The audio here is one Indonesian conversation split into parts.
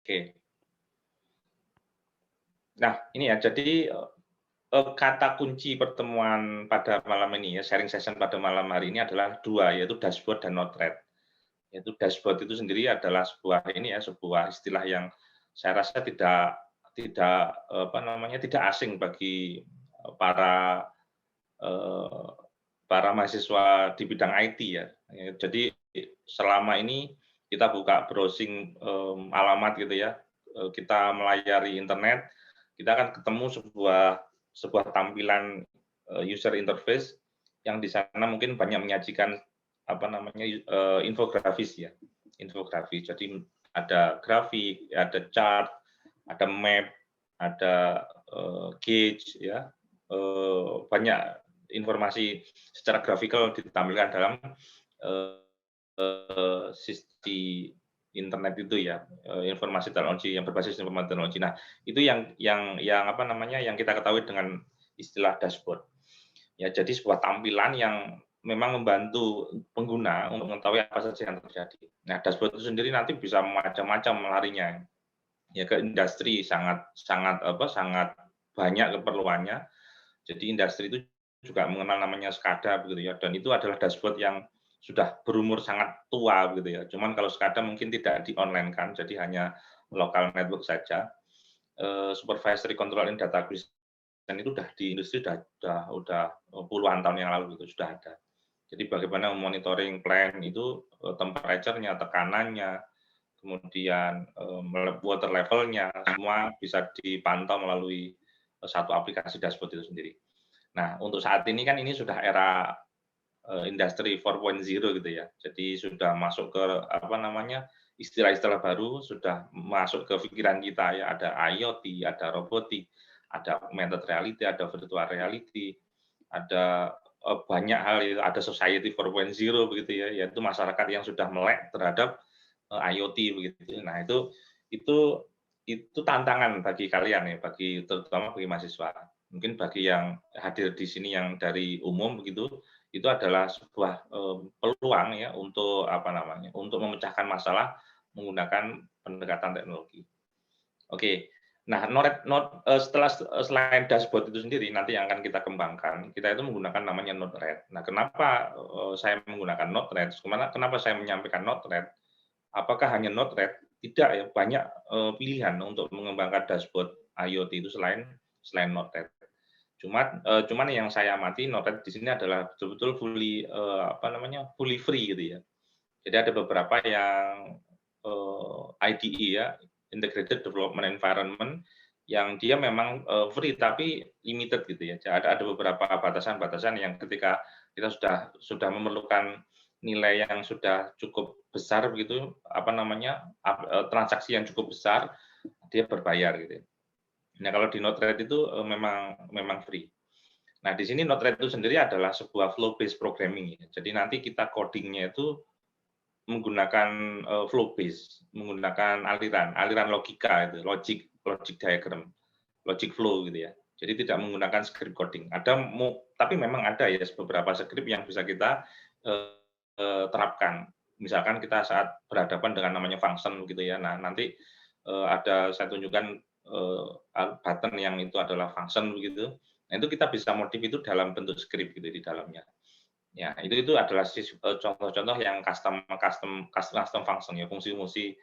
Oke. Nah, ini ya, jadi, kata kunci pertemuan pada malam ini ya, sharing session pada malam hari ini adalah 2, yaitu dashboard dan Node-RED. Yaitu dashboard itu sendiri adalah sebuah ini ya, sebuah istilah yang saya rasa tidak tidak, apa namanya, tidak asing bagi, para, eee, para mahasiswa di bidang IT ya. Jadi selama ini kita buka browsing, alamat gitu ya, kita melayari internet, kita akan ketemu sebuah tampilan, user interface yang di sana mungkin banyak menyajikan, apa namanya, infografis ya, infografis. Jadi ada grafik, ada chart, ada map, ada, gauge ya, banyak informasi secara grafikal ditampilkan dalam, sisi internet itu ya, informasi teknologi yang berbasis informasi teknologi. Nah, itu yang apa namanya, yang kita ketahui dengan istilah dashboard. Ya, jadi sebuah tampilan yang memang membantu pengguna untuk mengetahui apa saja yang terjadi. Nah, dashboard itu sendiri nanti bisa macam-macam larinya. Ya ke industri sangat sangat apa, sangat banyak keperluannya. Jadi industri itu juga mengenal namanya SCADA begitu ya, dan itu adalah dashboard yang sudah berumur sangat tua begitu ya. Cuman kalau SCADA mungkin tidak di-online-kan, jadi hanya lokal network saja. Supervisory control and data acquisition itu udah di industri udah puluhan tahun yang lalu gitu, sudah ada. Jadi bagaimana monitoring plan itu, temperature-nya, tekanannya, kemudian, water level-nya, semua bisa dipantau melalui, satu aplikasi dashboard itu sendiri. Nah, untuk saat ini kan ini sudah era, industri 4.0 gitu ya. Jadi sudah masuk ke apa namanya, istilah-istilah baru, sudah masuk ke pikiran kita ya, ada IoT, ada robotik, ada augmented reality, ada virtual reality, ada, banyak hal ya, ada society 4.0 begitu ya, yaitu masyarakat yang sudah melek terhadap, IoT begitu. Nah, itu itu tantangan bagi kalian ya, terutama bagi mahasiswa. Mungkin bagi yang hadir di sini yang dari umum begitu, itu adalah sebuah, peluang ya untuk apa namanya, untuk memecahkan masalah menggunakan pendekatan teknologi. Oke. Nah, selain dashboard itu sendiri nanti yang akan kita kembangkan, kita itu menggunakan namanya Node-RED. Nah, kenapa, saya menggunakan Node-RED? Kenapa saya menyampaikan Node-RED? Apakah hanya Node-RED? Tidak ya, banyak, pilihan untuk mengembangkan dashboard IoT itu selain Node-RED. Cuman yang saya amati Node-RED di sini adalah betul-betul fully, apa namanya, fully free gitu ya. Jadi ada beberapa yang, IDE ya, Integrated Development Environment, yang dia memang, free tapi limited gitu ya. Ada beberapa batasan-batasan yang ketika kita sudah memerlukan nilai yang sudah cukup besar begitu, apa namanya, transaksi yang cukup besar, dia berbayar gitu ya. Nah, kalau di Node-RED itu, memang free. Nah, di sini Node-RED itu sendiri adalah sebuah flow based programming ya. Jadi nanti kita coding-nya itu menggunakan, flow based, menggunakan aliran logika itu, logic diagram, logic flow gitu ya. Jadi tidak menggunakan script coding. Tapi memang ada ya beberapa script yang bisa kita, eee terapkan. Misalkan kita saat berhadapan dengan namanya function gitu ya. Nah, nanti, saya tunjukkan, button yang itu adalah function begitu. Nah, itu kita bisa modif itu dalam bentuk script gitu di dalamnya. Ya, itu adalah contoh-contoh yang custom function ya, fungsi-fungsi,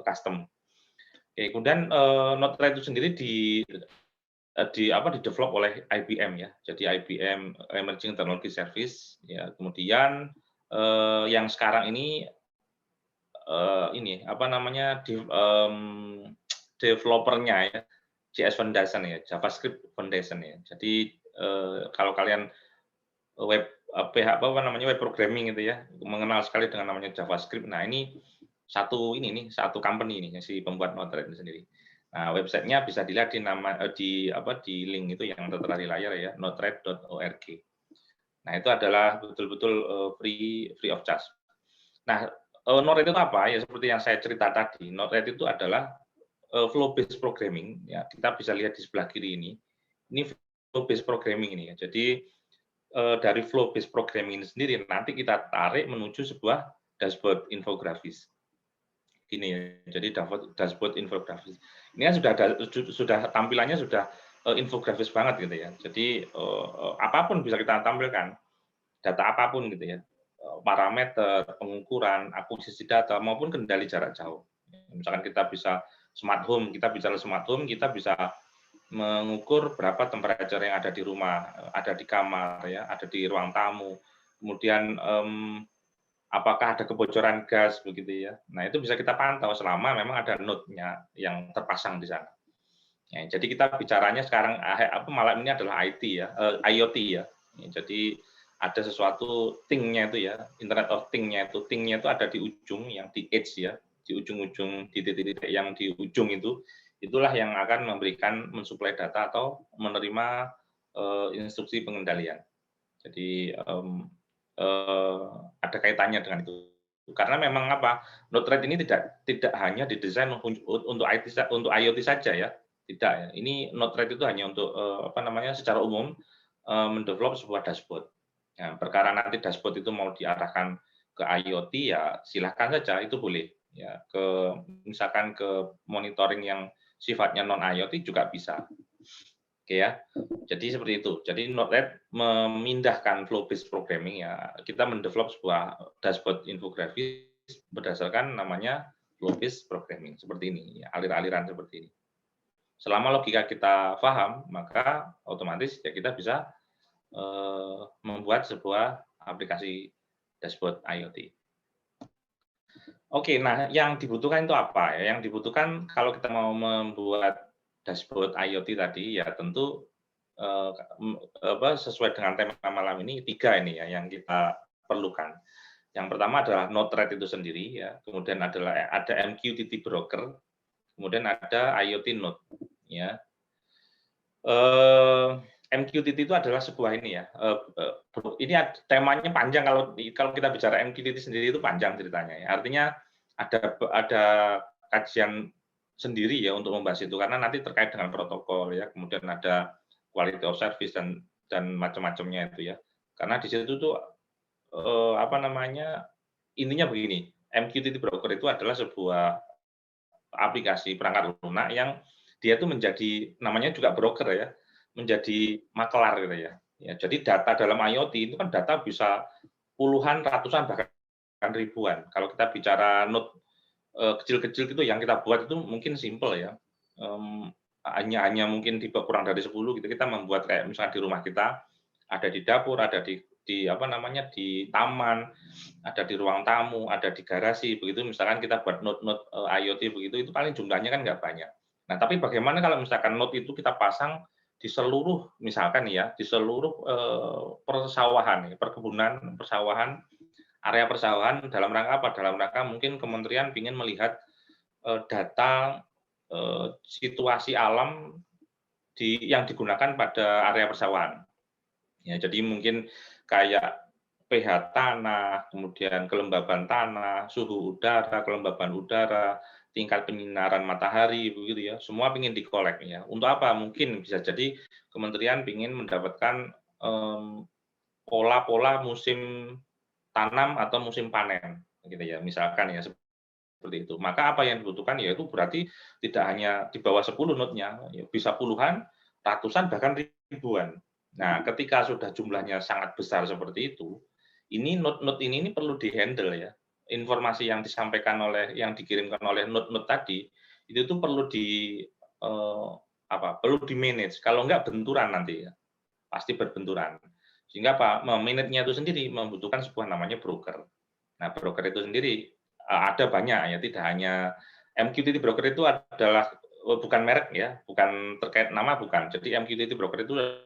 custom. Oke, kemudian, Node-RED itu sendiri di-develop oleh IBM ya. Jadi IBM Emerging Technology Service ya, kemudian, yang sekarang ini, ini apa namanya, developer-nya ya, JS Foundation ya, JavaScript Foundation ya. Jadi, kalau kalian web apa namanya, web programming gitu ya, mengenal sekali dengan namanya JavaScript. Nah, ini satu company ini, si pembuat Node-RED ini sendiri. Nah, websitenya bisa dilihat di link itu yang tertera di layar ya, node-red.org. Nah, itu adalah betul-betul, free of charge. Nah, Node-RED itu apa? Ya seperti yang saya cerita tadi, Node-RED itu adalah, flow based programming ya, kita bisa lihat di sebelah kiri ini. Ini flow based programming ini ya. Jadi, dari flow based programming ini sendiri nanti kita tarik menuju sebuah dashboard infografis. ini ya. Jadi dashboard infografis. Ini kan sudah tampilannya sudah infografis banget gitu ya. Jadi apapun bisa kita tampilkan, data apapun gitu ya. Parameter, pengukuran, akuisisi data maupun kendali jarak jauh. Misalkan kita bisa smart home, kita bicara smart home, kita bisa mengukur berapa temperatur yang ada di rumah, ada di kamar ya, ada di ruang tamu. Kemudian apakah ada kebocoran gas begitu ya. Nah, itu bisa kita pantau selama memang ada node-nya yang terpasang di sana. Ya, jadi kita bicaranya sekarang malam ini adalah IT ya, IoT ya. Ya, jadi ada sesuatu thing-nya itu ya, Internet of Thing-nya itu. Thing-nya itu ada di ujung yang di edge ya, di ujung-ujung di titik-titik yang di ujung itu, itulah yang akan memberikan mensuplai data atau menerima instruksi pengendalian. Jadi ada kaitannya dengan itu. Karena memang Node-RED ini tidak hanya didesain untuk IoT saja ya, tidak ya. Ini Node-RED itu hanya untuk secara umum mendevelop sebuah dashboard. Nah, perkara nanti dashboard itu mau diarahkan ke IoT ya silahkan saja, itu boleh ya, misalkan ke monitoring yang sifatnya non IoT juga bisa. Oke ya. Jadi seperti itu. Jadi Node-RED memindahkan flow based programming ya. Kita mendevelop sebuah dashboard infografis berdasarkan namanya flow based programming seperti ini, ya, aliran seperti ini. Selama logika kita paham, maka otomatis ya kita bisa membuat sebuah aplikasi dashboard IoT. Oke, nah yang dibutuhkan itu apa ya? Yang dibutuhkan kalau kita mau membuat dashboard IoT tadi ya tentu sesuai dengan tema malam ini 3 ini ya yang kita perlukan. Yang pertama adalah Node-RED itu sendiri ya, kemudian ada MQTT broker, kemudian ada IoT Node ya. MQTT itu adalah sebuah ini ya. Ini temanya panjang kalau kita bicara MQTT sendiri itu panjang ceritanya ya. Artinya ada kajian sendiri ya untuk membahas itu karena nanti terkait dengan protokol ya, kemudian ada quality of service dan macam-macamnya itu ya. Karena di situ tuh intinya begini, MQTT broker itu adalah sebuah aplikasi perangkat lunak yang dia tuh menjadi namanya juga broker ya, menjadi makelar gitu ya. Ya, jadi data dalam IoT itu kan data bisa puluhan, ratusan bahkan ribuan. Kalau kita bicara node kecil-kecil gitu yang kita buat itu mungkin simple ya. Hanya mungkin kurang dari 10 gitu kita membuat kayak misalnya di rumah kita ada di dapur, ada di taman, ada di ruang tamu, ada di garasi begitu misalkan kita buat node-node IoT begitu itu paling jumlahnya kan nggak banyak. Nah, tapi bagaimana kalau misalkan node itu kita pasang di seluruh misalkan ya di seluruh persawahan, perkebunan, persawahan, area persawahan dalam rangka apa? Dalam rangka mungkin kementerian ingin melihat data situasi alam yang digunakan pada area persawahan. Ya, jadi mungkin kayak pH tanah, kemudian kelembaban tanah, suhu udara, kelembaban udara, tingkat penyinaran matahari, begitu ya. Semua ingin dikolek ya. Untuk apa? Mungkin bisa jadi kementerian ingin mendapatkan pola-pola musim tanam atau musim panen, gitu ya. Misalkan ya seperti itu. Maka apa yang dibutuhkan yaitu berarti tidak hanya di bawah 10 node-nya, ya bisa puluhan, ratusan, bahkan ribuan. Nah, ketika sudah jumlahnya sangat besar seperti itu, ini node-node ini perlu di-handle ya. Informasi yang disampaikan yang dikirimkan oleh node-node tadi, itu tuh perlu perlu di-manage. Kalau enggak benturan nanti ya. Pasti berbenturan. Sehingga manage-nya itu sendiri membutuhkan sebuah namanya broker. Nah, broker itu sendiri ada banyak ya, tidak hanya MQTT broker itu adalah bukan merek ya, bukan terkait nama bukan. Jadi MQTT broker itu adalah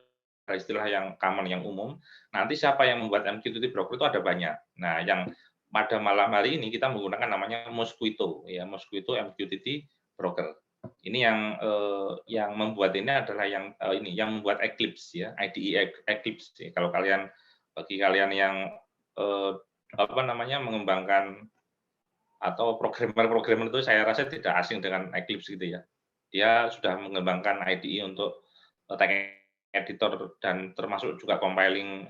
istilah yang common, yang umum. Nanti siapa yang membuat MQTT broker itu ada banyak. Nah, yang pada malam hari ini kita menggunakan namanya Mosquitto ya, Mosquitto MQTT broker. Ini yang membuat ini adalah yang membuat Eclipse ya, IDE Eclipse. Kalau bagi kalian yang mengembangkan atau programmer itu saya rasa tidak asing dengan Eclipse gitu ya. Dia sudah mengembangkan IDE untuk text editor dan termasuk juga compiling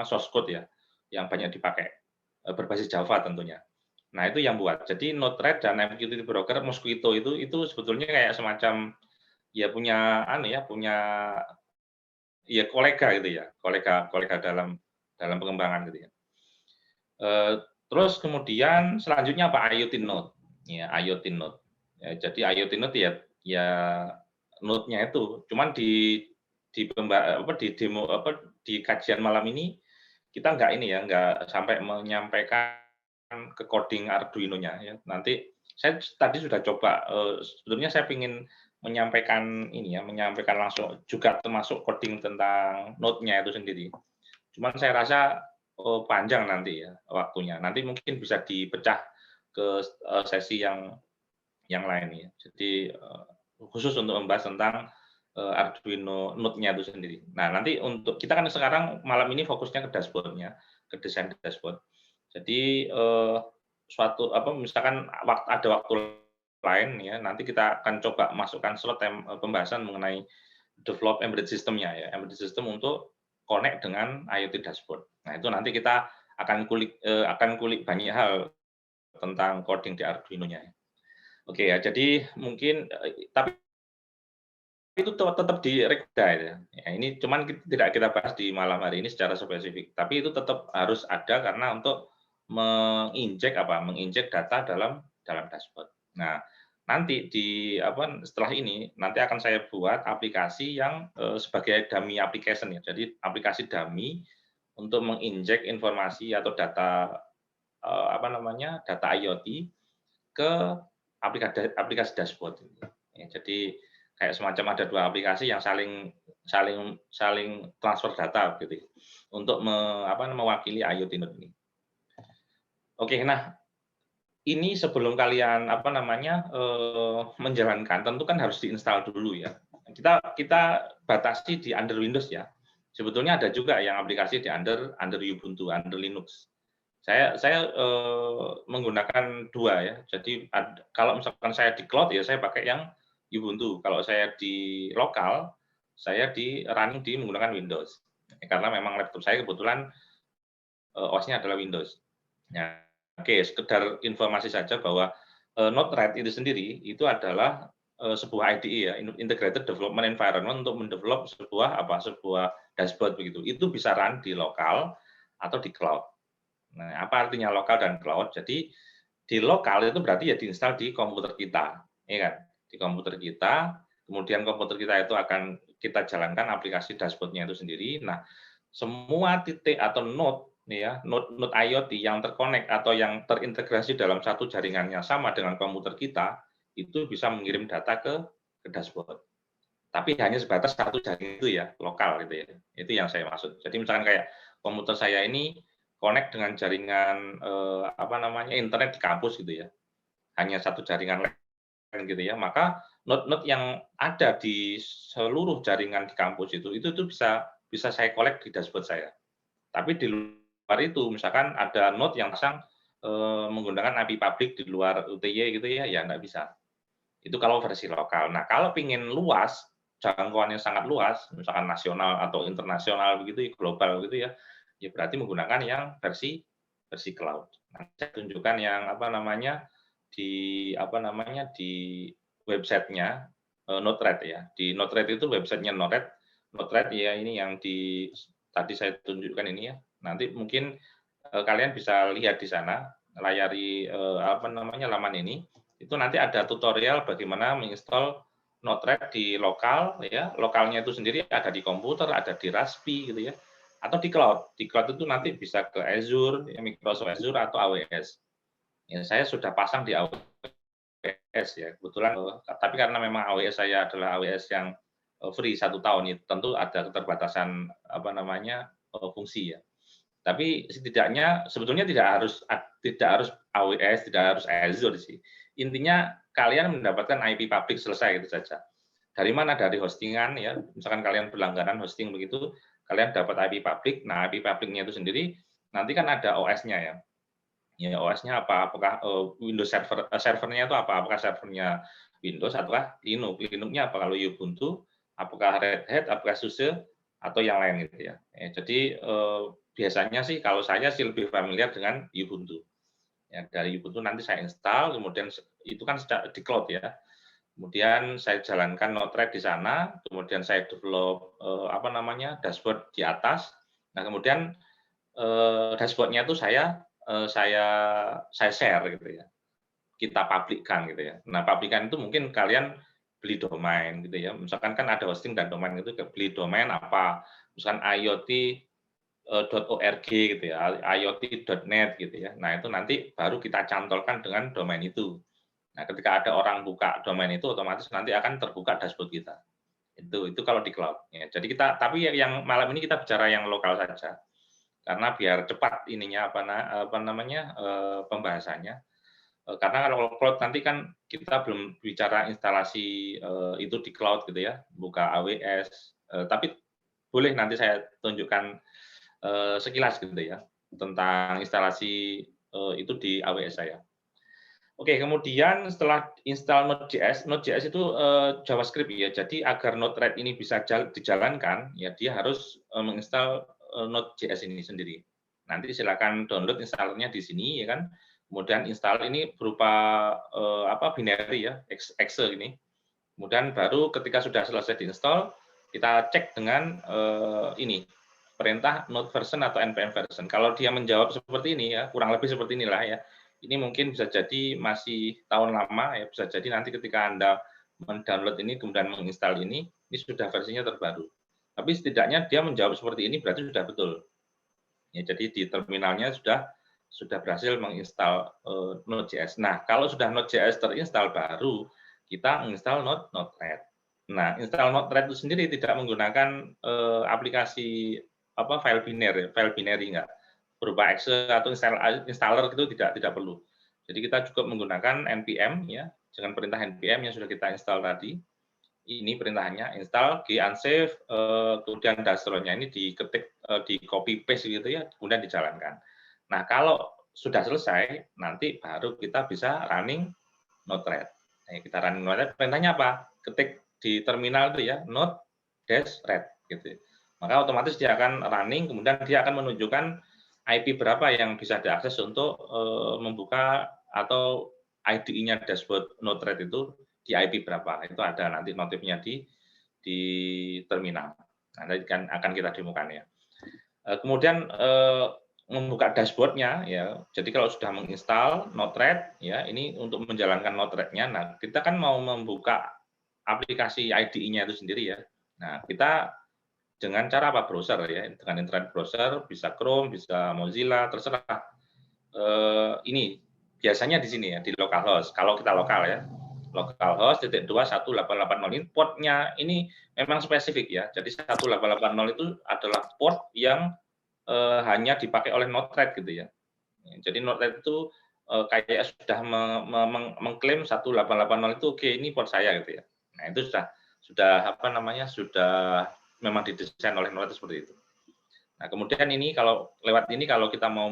source code ya yang banyak dipakai berbasis Java tentunya. Nah, itu yang buat. Jadi Node-RED dan MQTT Broker, Mosquito itu sebetulnya kayak semacam ya punya anu ya, punya ya kolega gitu ya, kolega kolega dalam dalam pengembangan gitu ya. Eee, Terus kemudian selanjutnya apa? IoT Node, ya IoT Node. Jadi IoT Node ya node-nya itu, cuman di demo apa, di kajian malam ini kita nggak ini ya, nggak sampai menyampaikan ke coding Arduino-nya ya. Nanti saya tadi sudah coba, sebetulnya saya ingin menyampaikan ini ya, menyampaikan langsung juga termasuk coding tentang node-nya itu sendiri. Cuman saya rasa, panjang nanti ya waktunya. Nanti mungkin bisa dipecah ke, sesi yang lain ya. Jadi, khusus untuk membahas tentang, Arduino Node-nya itu sendiri. Nah, nanti untuk kita kan sekarang malam ini fokusnya ke dashboard-nya, ke desain dashboard. Jadi, suatu apa, misalkan ada waktu lain ya, nanti kita akan coba masukkan slot pembahasan mengenai develop embedded system-nya ya, embedded system untuk connect dengan IoT dashboard. Nah, itu nanti kita akan kulik banyak hal tentang coding di Arduino-nya. Oke ya, jadi mungkin, tapi itu tetap direkda ya. Ya ini cuman tidak kita bahas di malam hari ini secara spesifik, tapi itu tetap harus ada karena untuk menginjek data dalam dashboard. Nah, nanti setelah ini nanti akan saya buat aplikasi yang, sebagai dummy application ya. Jadi aplikasi dummy untuk menginjek informasi atau data, data IoT ke aplikasi dashboard. Ya, jadi kayak semacam ada 2 aplikasi yang saling saling saling transfer data gitu ya, untuk mewakili IoT Node ini. Oke, nah ini sebelum kalian menjalankan tentu kan harus diinstal dulu ya. Kita kita batasi di under Windows ya. Sebetulnya ada juga yang aplikasi di under Ubuntu, under Linux. Saya menggunakan 2 ya. Jadi kalau misalkan saya di cloud ya saya pakai yang Ubuntu. Kalau saya di lokal, saya running menggunakan Windows. Karena memang laptop saya kebetulan, OS-nya adalah Windows. Nah, oke, sekedar informasi saja bahwa, Node-RED itu sendiri, itu adalah, sebuah IDE ya, Integrated Development Environment untuk mendevelop sebuah dashboard begitu. Itu bisa run di lokal atau di cloud. Nah, apa artinya lokal dan cloud? Jadi, di lokal itu berarti ya diinstal di komputer kita, ya kan? Di komputer kita, kemudian komputer kita itu akan kita jalankan aplikasi dashboard-nya itu sendiri. Nah, semua titik atau node ya, node IoT yang terkonek atau yang terintegrasi dalam satu jaringannya sama dengan komputer kita, itu bisa mengirim data ke dashboard. Tapi hanya sebatas satu jaringan itu ya, lokal gitu ya. Itu yang saya maksud. Jadi misalkan kayak komputer saya ini connect dengan jaringan internet di kampus gitu ya. Hanya satu jaringan LAN gitu ya. Maka node-node yang ada di seluruh jaringan di kampus itu bisa saya collect di dashboard saya. Tapi di luar itu, misalkan ada node yang pasang menggunakan IP public di luar UTY gitu ya, ya nggak bisa. Itu kalau versi lokal. Nah, kalau ingin luas, jangkauannya sangat luas, misalkan nasional atau internasional begitu, global gitu ya, ya berarti menggunakan yang versi cloud. Nah, saya tunjukkan yang di websitenya Node-RED ya. Di Node-RED itu websitenya Node-RED ya ini yang tadi saya tunjukkan ini ya. Nanti mungkin kalian bisa lihat di sana, layari laman ini. Itu nanti ada tutorial bagaimana menginstal Node-RED di lokal ya. Lokalnya itu sendiri ada di komputer, ada di Raspi gitu ya. Atau di cloud. Di cloud itu nanti bisa ke Azure, ya, Microsoft Azure atau AWS. Ya, saya sudah pasang di AWS ya. Kebetulan tapi karena memang AWS saya adalah AWS yang free 1 tahun, ya, tentu ada keterbatasan fungsi ya. Tapi setidaknya sebetulnya tidak harus AWS, tidak harus Azure sih. Intinya kalian mendapatkan IP public selesai gitu saja. Dari mana? Dari hostingan ya. Misalkan kalian berlangganan hosting begitu, kalian dapat IP public. Nah, IP public-nya itu sendiri nanti kan ada OS-nya ya. Ya, OS-nya apa? Apakah Windows servernya itu apa? Apakah servernya Windows ataukah Linux? Linux-nya apa? Kalau Ubuntu, apakah Red Hat, apakah SUSE atau yang lain gitu ya. Jadi biasanya sih kalau saya sih lebih familiar dengan Ubuntu. Ya, dari Ubuntu nanti saya install, kemudian itu kan di cloud ya. Kemudian saya jalankan Node-RED di sana, kemudian saya develop dashboard di atas. Nah, kemudian dashboard-nya itu saya share gitu ya. Kita publikkan gitu ya. Nah, publikkan itu mungkin kalian beli domain gitu ya. Misalkan kan ada hosting dan domain itu beli domain apa, misalkan .org gitu ya, iot.net gitu ya. Nah, itu nanti baru kita cantolkan dengan domain itu. Nah, ketika ada orang buka domain itu, otomatis nanti akan terbuka dashboard kita. Itu kalau di cloud. Ya, jadi tapi yang malam ini kita bicara yang lokal saja, karena biar cepat ininya pembahasannya. Karena kalau cloud nanti kan kita belum bicara instalasi itu di cloud gitu ya, buka AWS. Tapi boleh nanti saya tunjukkan sekilas gitu ya tentang instalasi itu di AWS saya. Oke, kemudian setelah install Node.js itu JavaScript ya. Jadi agar Node-RED ini bisa dijalankan, ya dia harus menginstal Node.js ini sendiri. Nanti silakan download installernya di sini ya kan. Kemudian install ini berupa binary ya, exe ini. Kemudian baru ketika sudah selesai diinstal, kita cek dengan ini perintah node version atau npm version. Kalau dia menjawab seperti ini ya, kurang lebih seperti inilah ya. Ini mungkin bisa jadi masih tahun lama ya, bisa jadi nanti ketika Anda mendownload ini kemudian menginstal ini sudah versinya terbaru. Tapi setidaknya dia menjawab seperti ini berarti sudah betul. Ya, jadi di terminalnya sudah berhasil menginstal Node.js. Nah, kalau sudah Node.js terinstall baru kita menginstal Node-RED. Nah, install Node-RED itu sendiri tidak menggunakan aplikasi file binary enggak, berupa exe atau installer itu tidak perlu. Jadi kita cukup menggunakan npm ya, dengan perintah npm yang sudah kita install tadi. Ini perintahnya install g-unsave, kemudian dashboard-nya ini diketik, di copy paste gitu ya, kemudian dijalankan. Nah, kalau sudah selesai, nanti baru kita bisa running Node-RED. Nah, kita running Node-RED, perintahnya apa? Ketik di terminal itu ya, node-red gitu. Maka otomatis dia akan running, kemudian dia akan menunjukkan IP berapa yang bisa diakses untuk membuka atau IDE-nya dashboard Node-RED itu di IP berapa. Itu ada nanti notifnya di terminal. Nanti akan kita demokan ya. Kemudian membuka dashboard-nya ya. Jadi kalau sudah menginstal Node-RED ya, ini untuk menjalankan Node-RED-nya. Nah, kita kan mau membuka aplikasi IDE-nya itu sendiri ya. Nah, kita dengan cara apa? Browser ya, dengan internet browser, bisa Chrome, bisa Mozilla, terserah. Ini biasanya di sini ya, di localhost. Kalau kita lokal ya, localhost .21880 ini portnya ini memang spesifik ya. Jadi 1880 itu adalah port yang hanya dipakai oleh Node-RED gitu ya. Jadi Node-RED itu kayak sudah mengklaim 1880 itu oke, ini port saya gitu ya. Nah, itu sudah sudah memang didesain oleh Node-RED seperti itu. Nah, kemudian ini kalau lewat ini kalau kita mau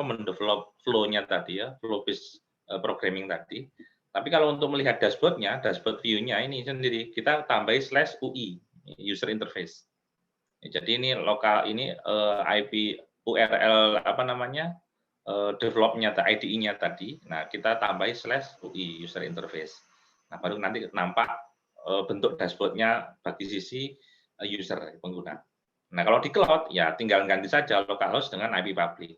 mendevelop flow-nya tadi ya, flow based programming tadi. Tapi kalau untuk melihat dashboard-nya, dashboard view-nya ini sendiri kita tambahi /UI user interface. Jadi ini lokal ini IP URL develop-nya IDE-nya tadi. Nah, kita tambahi /UI user interface. Nah, baru nanti nampak bentuk dashboard-nya bagi sisi user pengguna. Nah, kalau di cloud ya tinggal ganti saja localhost dengan IP public.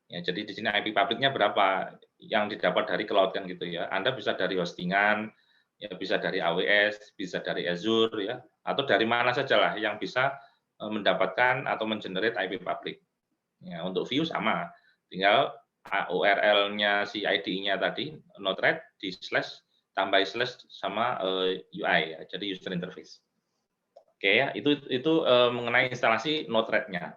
Ya, jadi di sini IP public-nya berapa yang didapat dari cloud kan gitu ya. Anda bisa dari hostingan, ya bisa dari AWS, bisa dari Azure ya, atau dari mana sajalah yang bisa mendapatkan atau mengenerate IP public. Ya, untuk view sama, tinggal URL-nya si IDE-nya tadi Node-RED di tambah slash sama UI ya, jadi user interface. Oke ya, itu mengenai instalasi Node-RED-nya.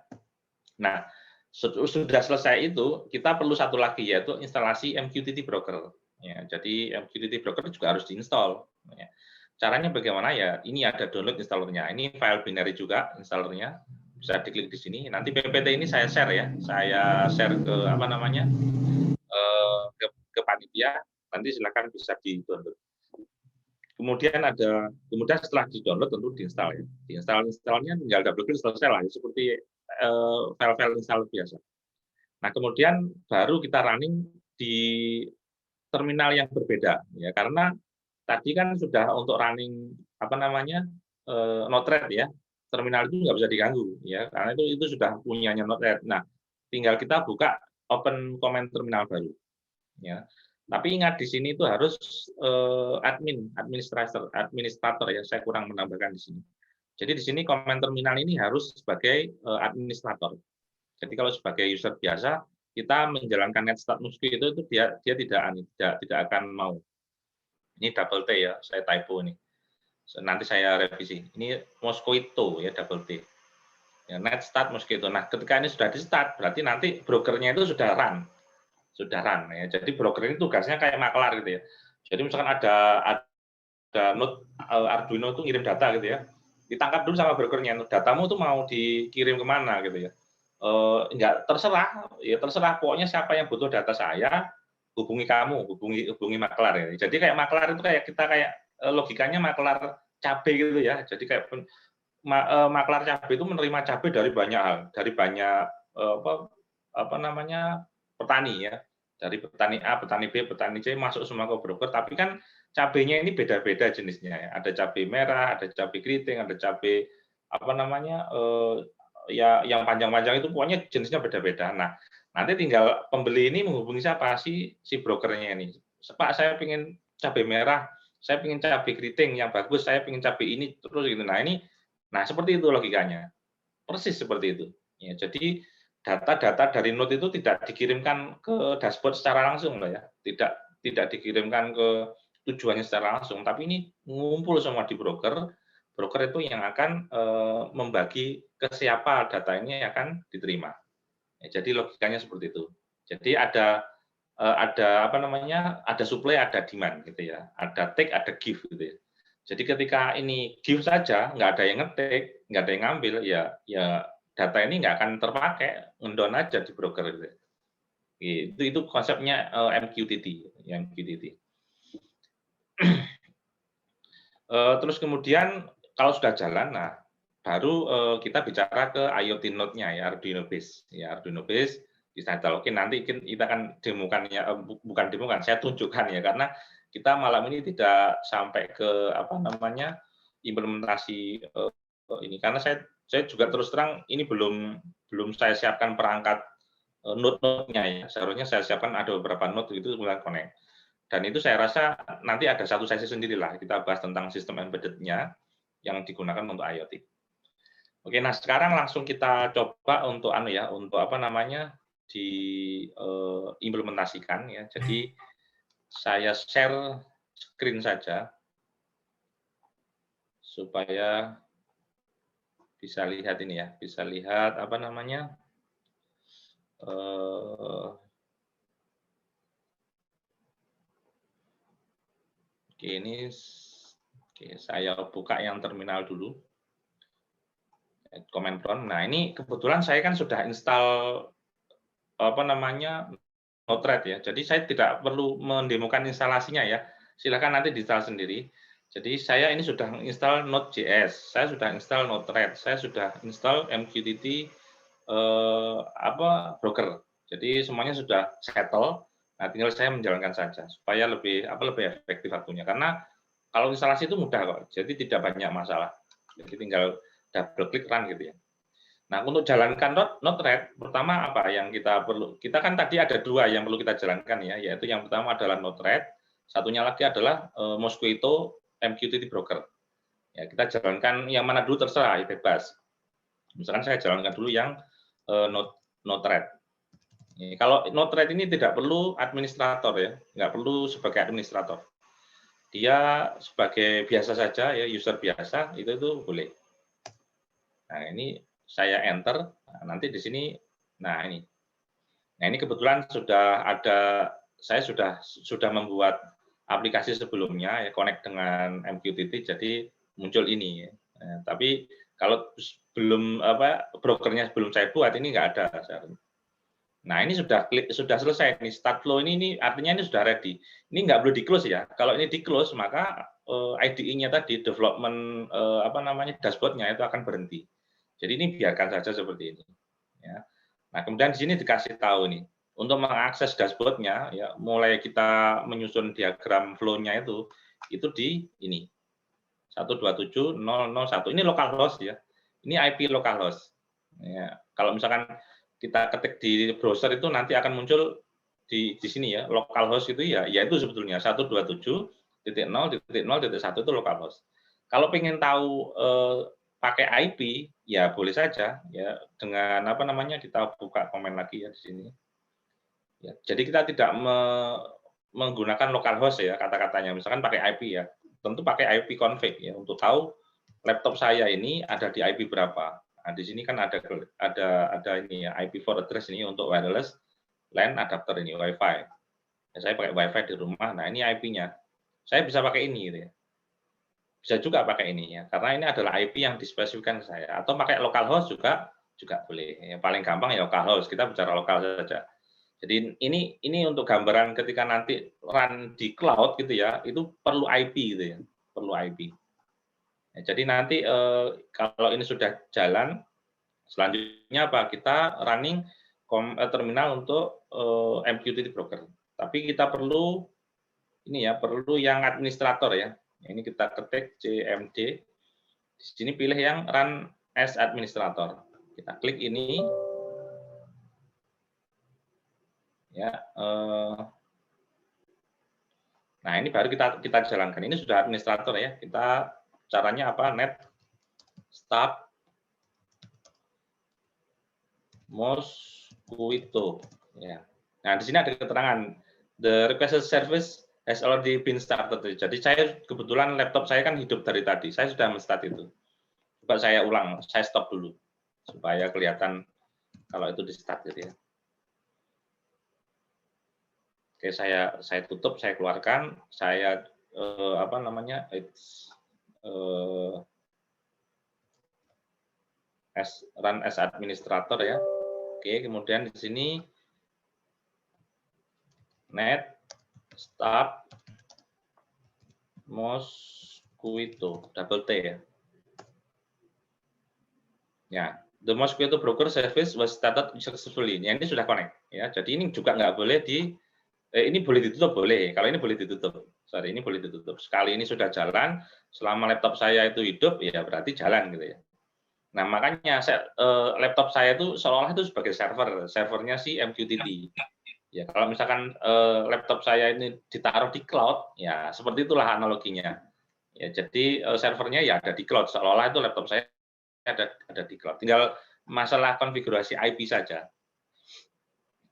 Nah, sudah selesai itu, kita perlu satu lagi yaitu instalasi MQTT Broker. Ya, jadi MQTT Broker juga harus diinstal. Ya. Caranya bagaimana ya? Ini ada download installernya. Ini file binary juga installernya. Bisa diklik di sini. Nanti PPT ini saya share ya. Saya share ke ke panitia. Nanti silakan bisa di-download. Kemudian setelah di-download tentu diinstal ya. Installnya tinggal double klik selesai lah, seperti file-file install biasa. Nah, kemudian baru kita running di terminal yang berbeda, ya, karena tadi kan sudah untuk running, apa namanya, Node-RED ya, terminal itu nggak bisa diganggu, ya, karena itu sudah punyanya Node-RED. Nah, tinggal kita buka open command terminal baru, ya. Tapi ingat di sini itu harus, administrator ya, saya kurang menambahkan di sini. Jadi di sini command terminal ini harus sebagai, administrator. Jadi kalau sebagai user biasa, kita menjalankan netstart Musky itu dia tidak akan mau. Ini double T ya, saya typo ini. Nanti saya revisi. Ini Mosquito ya, double T. Ya, netstart Mosquito. Nah, ketika ini sudah di-start, berarti nanti brokernya itu sudah run. Sudah run ya. Jadi broker ini tugasnya kayak maklar gitu ya. Jadi misalkan ada node Arduino itu ngirim data gitu ya. Ditangkap dulu sama brokernya. Datamu tuh mau dikirim kemana gitu ya. Enggak terserah, ya terserah pokoknya siapa yang butuh data saya, hubungi kamu, hubungi maklar ya. Jadi kayak maklar itu kayak kita kayak logikanya maklar cabai gitu ya. Jadi kayak maklar cabai itu menerima cabai dari banyak hal, dari banyak apa namanya petani ya. Dari petani A, petani B, petani C masuk semua ke broker, tapi kan cabainya ini beda-beda jenisnya ya. Ada cabai merah, ada cabai keriting, ada cabai apa namanya ya yang panjang-panjang itu pokoknya jenisnya beda-beda. Nah, nanti tinggal pembeli ini menghubungi siapa si brokernya ini. Pak, saya ingin cabai merah, saya ingin cabai keriting yang bagus, saya ingin cabai ini terus gitu. Nah seperti itu logikanya. Persis seperti itu. Ya, jadi data-data dari node itu tidak dikirimkan ke dashboard secara langsung lah ya. Tidak dikirimkan ke tujuannya secara langsung, tapi ini ngumpul semua di broker. Broker itu yang akan membagi ke siapa data ini akan diterima. Ya, jadi logikanya seperti itu. Jadi ada apa namanya, ada supply, ada demand gitu ya. Ada take, ada give gitu ya. Jadi ketika ini give saja, nggak ada yang ngetik, nggak ada yang ngambil, ya data ini nggak akan terpakai, ngedown aja di broker gitu. Itu konsepnya MQTT, yang MQTT. Terus kemudian kalau sudah jalan, nah baru kita bicara ke IoT node-nya ya, Arduino Base. Ya, Arduino Base bisa oke nanti kita akan demokannya, bukan demokan, saya tunjukkan ya, karena kita malam ini tidak sampai ke apa namanya implementasi ini, karena saya juga terus terang ini belum saya siapkan perangkat node-nya ya. Seharusnya saya siapkan ada beberapa node itu kemudian connect. Dan itu saya rasa nanti ada satu sesi sendirilah kita bahas tentang sistem embedded-nya yang digunakan untuk IoT. Oke, nah sekarang langsung kita coba untuk untuk apa namanya diimplementasikan ya. Jadi saya share screen saja supaya bisa lihat ini ya, bisa lihat apa namanya oke, ini saya buka yang terminal dulu. Command prompt. Nah, ini kebetulan saya kan sudah install apa namanya Node-RED ya. Jadi saya tidak perlu mendemokan instalasinya ya. Silakan nanti di-install sendiri. Jadi saya ini sudah install Node.js, saya sudah install Node-RED, saya sudah install MQTT broker. Jadi semuanya sudah settle. Nah, tinggal saya menjalankan saja supaya lebih efektif waktunya. Karena kalau instalasi itu mudah kok. Jadi tidak banyak masalah. Jadi tinggal double klik run gitu ya. Nah, untuk jalankan Node-RED, pertama apa yang kita perlu? Kita kan tadi ada dua yang perlu kita jalankan ya, yaitu yang pertama adalah Node-RED, satunya lagi adalah Mosquito MQTT Broker. Ya, kita jalankan yang mana dulu terserah, bebas. Misalkan saya jalankan dulu yang Node-RED. Kalau Node-RED ini tidak perlu administrator ya, nggak perlu sebagai administrator. Dia sebagai biasa saja ya, user biasa itu boleh. Nah, ini saya enter, nanti di sini, nah ini kebetulan sudah ada, saya sudah membuat aplikasi sebelumnya ya, connect dengan MQTT, jadi muncul ini. Tapi kalau belum brokernya belum saya buat, ini nggak ada. Nah, ini sudah selesai nih, start flow ini artinya ini sudah ready. Ini nggak perlu di close ya. Kalau ini di close maka IDE-nya tadi development dashboard-nya itu akan berhenti. Jadi ini biarkan saja seperti ini. Ya. Nah, kemudian di sini dikasih tahu nih, untuk mengakses dashboard-nya, ya, mulai kita menyusun diagram flow-nya itu di ini, 127.0.0.1. Ini localhost ya, ini IP localhost. Ya, kalau misalkan kita ketik di browser itu nanti akan muncul di sini ya, localhost itu ya itu sebetulnya 127.0.0.1 itu localhost. Kalau pengen tahu pakai IP, ya boleh saja ya dengan apa namanya, kita buka komen lagi ya di sini. Ya, jadi kita tidak menggunakan localhost ya kata-katanya, misalkan pakai IP ya. Tentu pakai IP config ya untuk tahu laptop saya ini ada di IP berapa. Nah, di sini kan ada ini ya, IP4 address ini untuk wireless LAN adapter ini WiFi. Ya, saya pakai WiFi di rumah. Nah, ini IP-nya. Saya bisa pakai ini gitu ya. Bisa juga pakai ini ya, karena ini adalah IP yang dispesifikasikan saya. Atau pakai localhost juga boleh. Yang paling gampang ya localhost. Kita bicara lokal saja. Jadi ini untuk gambaran ketika nanti run di cloud gitu ya, itu perlu IP gitu ya, perlu IP. Ya, jadi nanti kalau ini sudah jalan, selanjutnya apa? Kita running terminal untuk MQTT broker. Tapi kita perlu ini ya, perlu yang administrator ya. Ini kita ketik cmd. Di sini pilih yang run as administrator. Kita klik ini. Ya. Nah, ini baru kita jalankan. Ini sudah administrator ya. Kita caranya apa? Net start Mosquito. Ya. Nah, di sini ada keterangan the requested service has already been started. Jadi saya kebetulan laptop saya kan hidup dari tadi. Saya sudah men-start itu. Coba saya ulang, saya stop dulu supaya kelihatan kalau itu di-start gitu ya. Oke, saya tutup, saya keluarkan, saya apa namanya? Run as administrator ya. Oke, kemudian di sini net start Mosquito double T ya. Ya, the Mosquito broker service was started successfully. Ya, ini sudah connect ya. Jadi ini juga nggak boleh ini boleh ditutup boleh. Kalau ini boleh ditutup. Sorry, ini boleh ditutup. Sekali ini sudah jalan, selama laptop saya itu hidup ya berarti jalan gitu ya. Nah, makanya laptop saya itu seolah-olah itu sebagai servernya si MQTT. Ya, kalau misalkan laptop saya ini ditaruh di cloud, ya seperti itulah analoginya. Ya, jadi servernya ya ada di cloud, seolah-olah itu laptop saya ada di cloud. Tinggal masalah konfigurasi IP saja.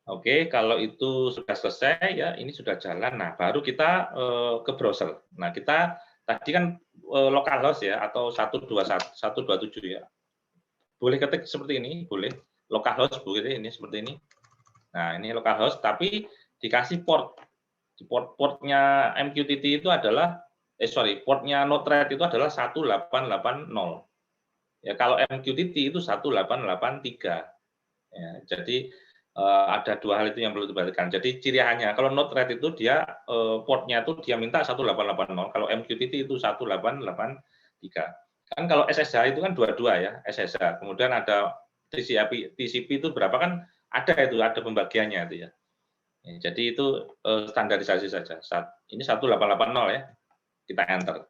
Oke, kalau itu sudah selesai ya, ini sudah jalan. Nah, baru kita ke browser. Nah, kita tadi kan localhost ya atau 127 ya. Boleh ketik seperti ini, boleh. Localhost boleh ini seperti ini. Nah, ini localhost tapi dikasih port. Portnya MQTT itu adalah portnya Node-RED itu adalah 1880. Ya, kalau MQTT itu 1883. Ya, jadi ada dua hal itu yang perlu diperhatikan. Jadi ciri khasnya kalau Node-RED itu dia portnya itu dia minta 1880, kalau MQTT itu 1883. Kan kalau SSH itu kan dua-dua ya, SSH. Kemudian ada TCP itu berapa kan ada pembagiannya itu ya. Jadi itu standarisasi saja. Ini 1880 ya. Kita enter.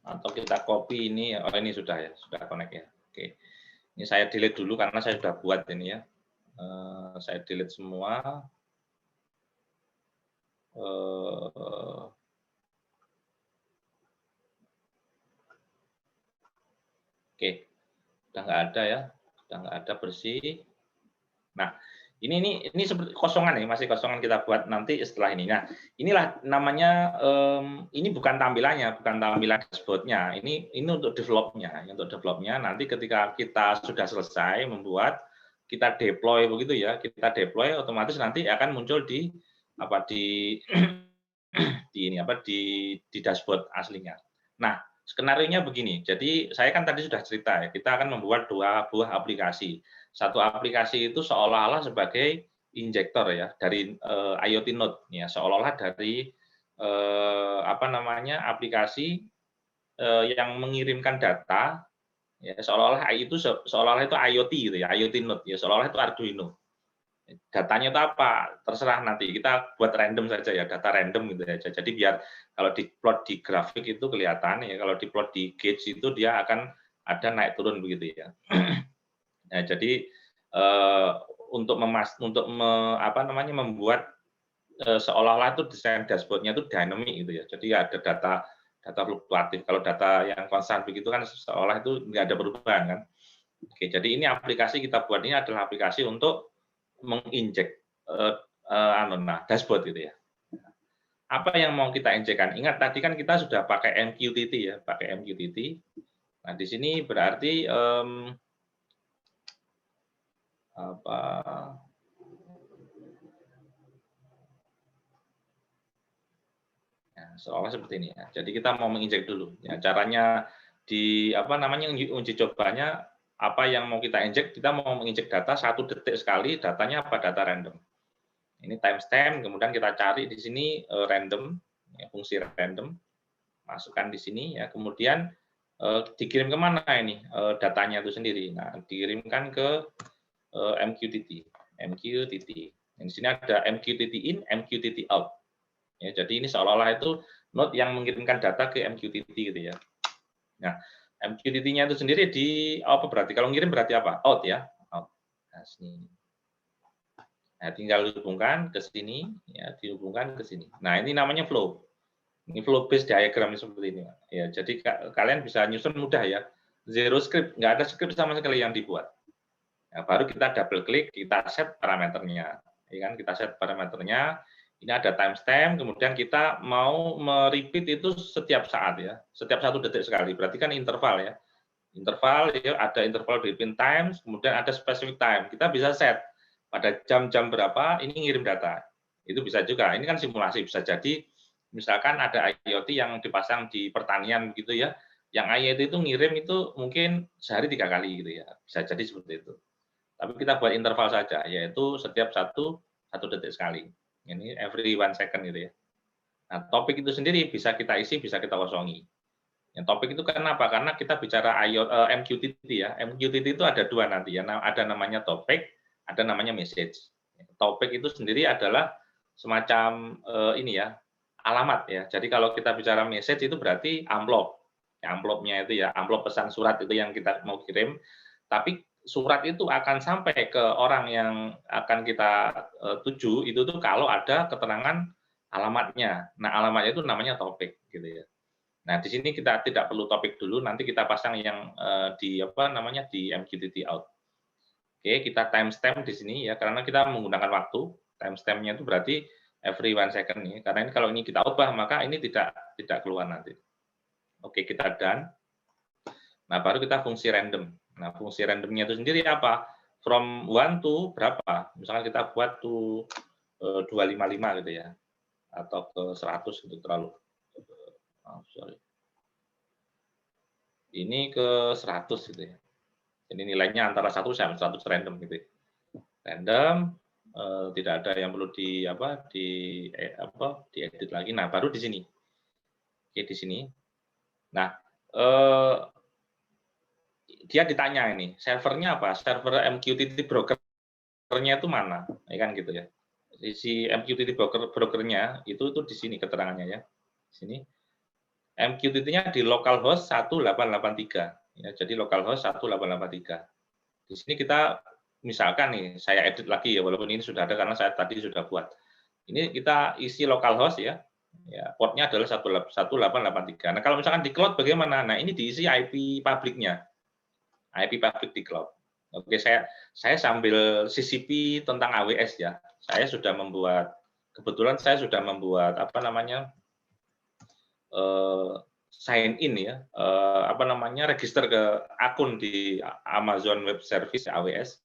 Atau kita copy ini, oh ini sudah ya, sudah connect ya. Oke, ini saya delete dulu karena saya sudah buat ini ya. Saya delete semua. Oke, udah nggak ada ya, udah nggak ada bersih. Nah, ini seperti kosongan ya, masih kosongan kita buat nanti setelah ini. Nah, inilah namanya, ini bukan tampilannya, bukan tampilan dashboard-nya. Ini untuk develop-nya. Untuk develop-nya nanti ketika kita sudah selesai membuat, kita deploy begitu ya, kita deploy otomatis nanti akan muncul di apa di di dashboard aslinya. Nah, Skenarionya begini, jadi saya kan tadi sudah cerita ya, kita akan membuat 2 buah aplikasi. Satu aplikasi itu seolah-olah sebagai injektor ya dari, IoT Node ya, seolah-olah dari, apa namanya, aplikasi, yang mengirimkan data ya, seolah-olah seolah-olah itu IoT gitu ya, IoT Node ya, seolah-olah itu Arduino. Datanya itu apa? Terserah nanti, kita buat random saja ya, data random gitu aja. Jadi biar kalau diplot di grafik itu kelihatan ya, kalau diplot di gauge itu dia akan ada naik turun begitu ya. Nah, jadi, eee, apa namanya, membuat, seolah-olah itu desain dashboard-nya itu dynamic gitu ya. Jadi ada data data fluktuatif. Kalau data yang konstan begitu kan seolah itu nggak ada perubahan kan. Oke, jadi ini aplikasi kita buat ini adalah aplikasi untuk menginjek, dashboard gitu ya. Apa yang mau kita injekkan? Ingat tadi kan kita sudah pakai MQTT ya, pakai MQTT. Nah, di sini berarti, apa, ya, seolah seperti ini ya. Jadi kita mau menginjek dulu. Ya, caranya apa namanya, uji cobanya, apa yang mau kita injek, kita mau menginjek data 1 detik sekali, datanya apa? Data random. Ini timestamp, kemudian kita cari di sini random, ya, fungsi random, masukkan di sini ya, kemudian dikirim kemana ini datanya itu sendiri. Nah, dikirimkan ke MQTT. MQTT. Di sini ada MQTT in, MQTT out. Ya, jadi ini seolah-olah itu node yang mengirimkan data ke MQTT gitu ya. Nah, MQTT-nya itu sendiri di apa berarti? Kalau ngirim berarti apa? Out ya, out. Nah, sini. Nah, tinggal dihubungkan ke sini, ya, dihubungkan ke sini. Nah, ini namanya flow. Ini flow based diagram seperti ini. Ya, jadi kalian bisa nyusun mudah ya. Zero script, nggak ada script sama sekali yang dibuat. Nah, baru kita double klik, kita set parameternya. Ya kan, kita set parameternya. Ini ada timestamp, kemudian kita mau merepeat itu setiap saat ya, setiap 1 detik sekali. Berarti kan interval ya. Interval ya, ada interval between times, kemudian ada specific time. Kita bisa set pada jam-jam berapa ini ngirim data. Itu bisa juga. Ini kan simulasi, bisa jadi misalkan ada IoT yang dipasang di pertanian gitu ya, yang IoT itu ngirim itu mungkin sehari 3 kali gitu ya. Bisa jadi seperti itu. Tapi kita buat interval saja, yaitu setiap 1 detik sekali. Ini every 1 second gitu ya. Nah, topik itu sendiri bisa kita isi, bisa kita kosongi. Yang topik itu kenapa? Karena kita bicara MQTT ya. MQTT itu ada 2 nanti ya. Ada namanya topik, ada namanya message. Topik itu sendiri adalah semacam ini ya, alamat ya. Jadi kalau kita bicara message itu berarti amplop. Ya, amplopnya itu ya, amplop pesan surat itu yang kita mau kirim. Tapi surat itu akan sampai ke orang yang akan kita tuju itu tuh kalau ada keterangan alamatnya. Nah, alamatnya itu namanya topik gitu ya. Nah, di sini kita tidak perlu topik dulu, nanti kita pasang yang di apa namanya di MQTT out. Oke, kita timestamp di sini ya, karena kita menggunakan waktu. Timestamp-nya itu berarti every 1 second nih. Karena ini kalau ini kita ubah maka ini tidak keluar nanti. Oke, kita done. Nah, baru kita fungsi random. Nah, fungsi randomnya itu sendiri apa? From 1 to berapa? Misalkan kita buat to 255 gitu ya, atau ke 100 gitu terlalu. Sorry. Ini ke 100 gitu ya. Jadi nilainya antara 1 sampai 100 random gitu. Random, tidak ada yang perlu diedit lagi. Nah, baru di sini. Oke, di sini. Nah, dia ditanya ini, servernya apa? Server MQTT broker-nya itu mana? Ya kan gitu ya. Si MQTT broker-nya itu di sini keterangannya ya. Di sini. MQTT-nya di localhost 1883. Ya, jadi localhost 1883. Di sini kita misalkan nih, saya edit lagi ya, walaupun ini sudah ada karena saya tadi sudah buat. Ini kita isi localhost ya. Ya, portnya adalah 1883. Nah, kalau misalkan di cloud bagaimana? Nah, ini diisi IP publiknya. IP public di cloud. Oke, saya sambil CCP tentang AWS ya. Saya sudah membuat, kebetulan saya sudah membuat apa namanya, sign in ya, register ke akun di Amazon Web Service AWS.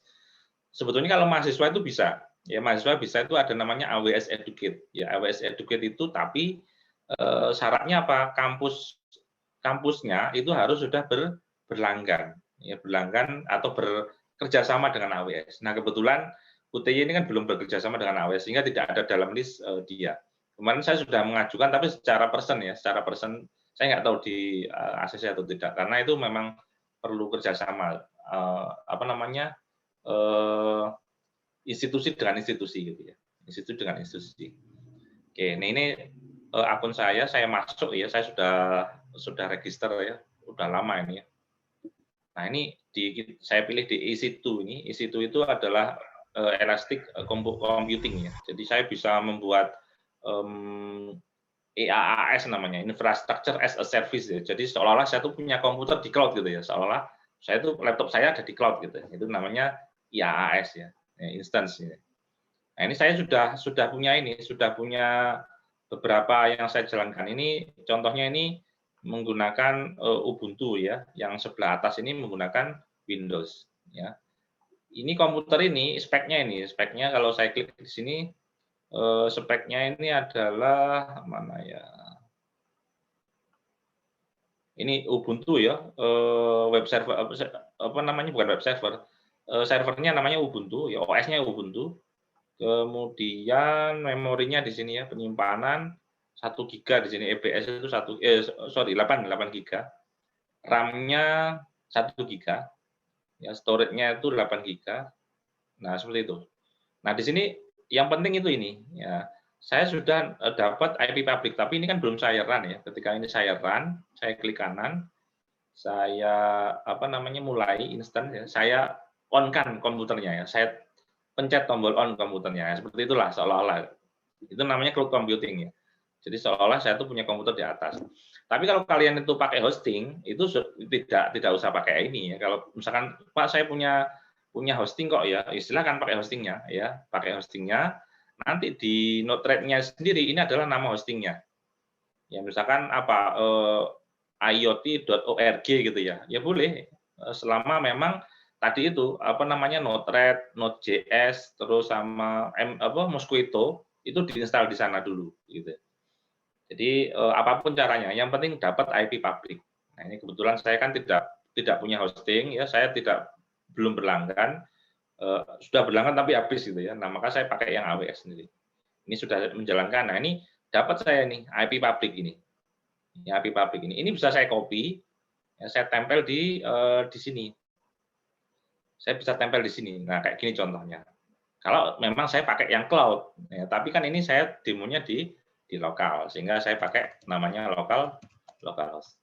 Sebetulnya kalau mahasiswa itu bisa, ya mahasiswa bisa itu ada namanya AWS Educate. Ya AWS Educate itu tapi syaratnya apa? Kampus kampusnya itu harus sudah berlanggan, ya berlanggan atau bekerja sama dengan AWS. Nah kebetulan UTY ini kan belum bekerja sama dengan AWS sehingga tidak ada dalam list dia. Kemarin saya sudah mengajukan tapi secara person ya, secara person saya nggak tahu di ACC atau tidak karena itu memang perlu kerjasama apa namanya institusi dengan institusi gitu ya, institusi dengan institusi. Oke, nah ini akun saya masuk ya, saya sudah register ya, udah lama ini ya. Nah ini saya pilih di EC2 ini, EC2 itu adalah Elastic Computing ya, jadi saya bisa membuat IaaS namanya, Infrastructure as a Service ya. Jadi seolah-olah saya tuh punya komputer di cloud gitu ya, seolah saya tuh laptop saya ada di cloud gitu. Itu namanya IaaS ya, instance ya. Nah, ini saya sudah punya beberapa yang saya jalankan. Ini contohnya ini menggunakan Ubuntu ya, yang sebelah atas ini menggunakan Windows ya. Ini komputer ini speknya kalau saya klik di sini speknya ini adalah mana ya? Ini Ubuntu ya, web server apa namanya, bukan web server, servernya namanya Ubuntu ya, OS-nya Ubuntu. Kemudian memorinya di sini ya, penyimpanan 1 giga di sini, EBS itu 8 giga. RAM-nya 1 giga. Ya, storage-nya itu 8 giga. Nah, seperti itu. Nah, di sini yang penting itu ini ya. Saya sudah dapat IP public, tapi ini kan belum saya run ya. Ketika ini saya run, saya klik kanan, saya apa namanya mulai instan ya. Saya on-kan komputernya ya. Saya pencet tombol on komputernya. Seperti itulah seolah-olah. Itu namanya cloud computing ya. Jadi seolah-olah saya tuh punya komputer di atas. Tapi kalau kalian itu pakai hosting, itu tidak usah pakai ini ya. Kalau misalkan Pak saya punya hosting kok ya, silakan pakai hostingnya ya, pakai hostingnya. Nanti di Node-RED-nya sendiri ini adalah nama hostingnya. Ya misalkan apa iot.org gitu ya, ya boleh selama memang tadi itu apa namanya Node-RED, Node.js, terus sama Mosquito itu diinstal di sana dulu gitu. Jadi apapun caranya, yang penting dapat IP public. Nah ini kebetulan saya kan tidak punya hosting ya, saya belum berlangganan, sudah berlangganan tapi habis gitu ya. Nah maka saya pakai yang AWS sendiri. Ini sudah menjalankan. Nah ini dapat saya nih IP public ini. IP public ini bisa saya copy, ya, saya tempel di sini. Saya bisa tempel di sini. Nah kayak gini contohnya. Kalau memang saya pakai yang cloud, ya, tapi kan ini saya demonya di lokal, sehingga saya pakai namanya localhost.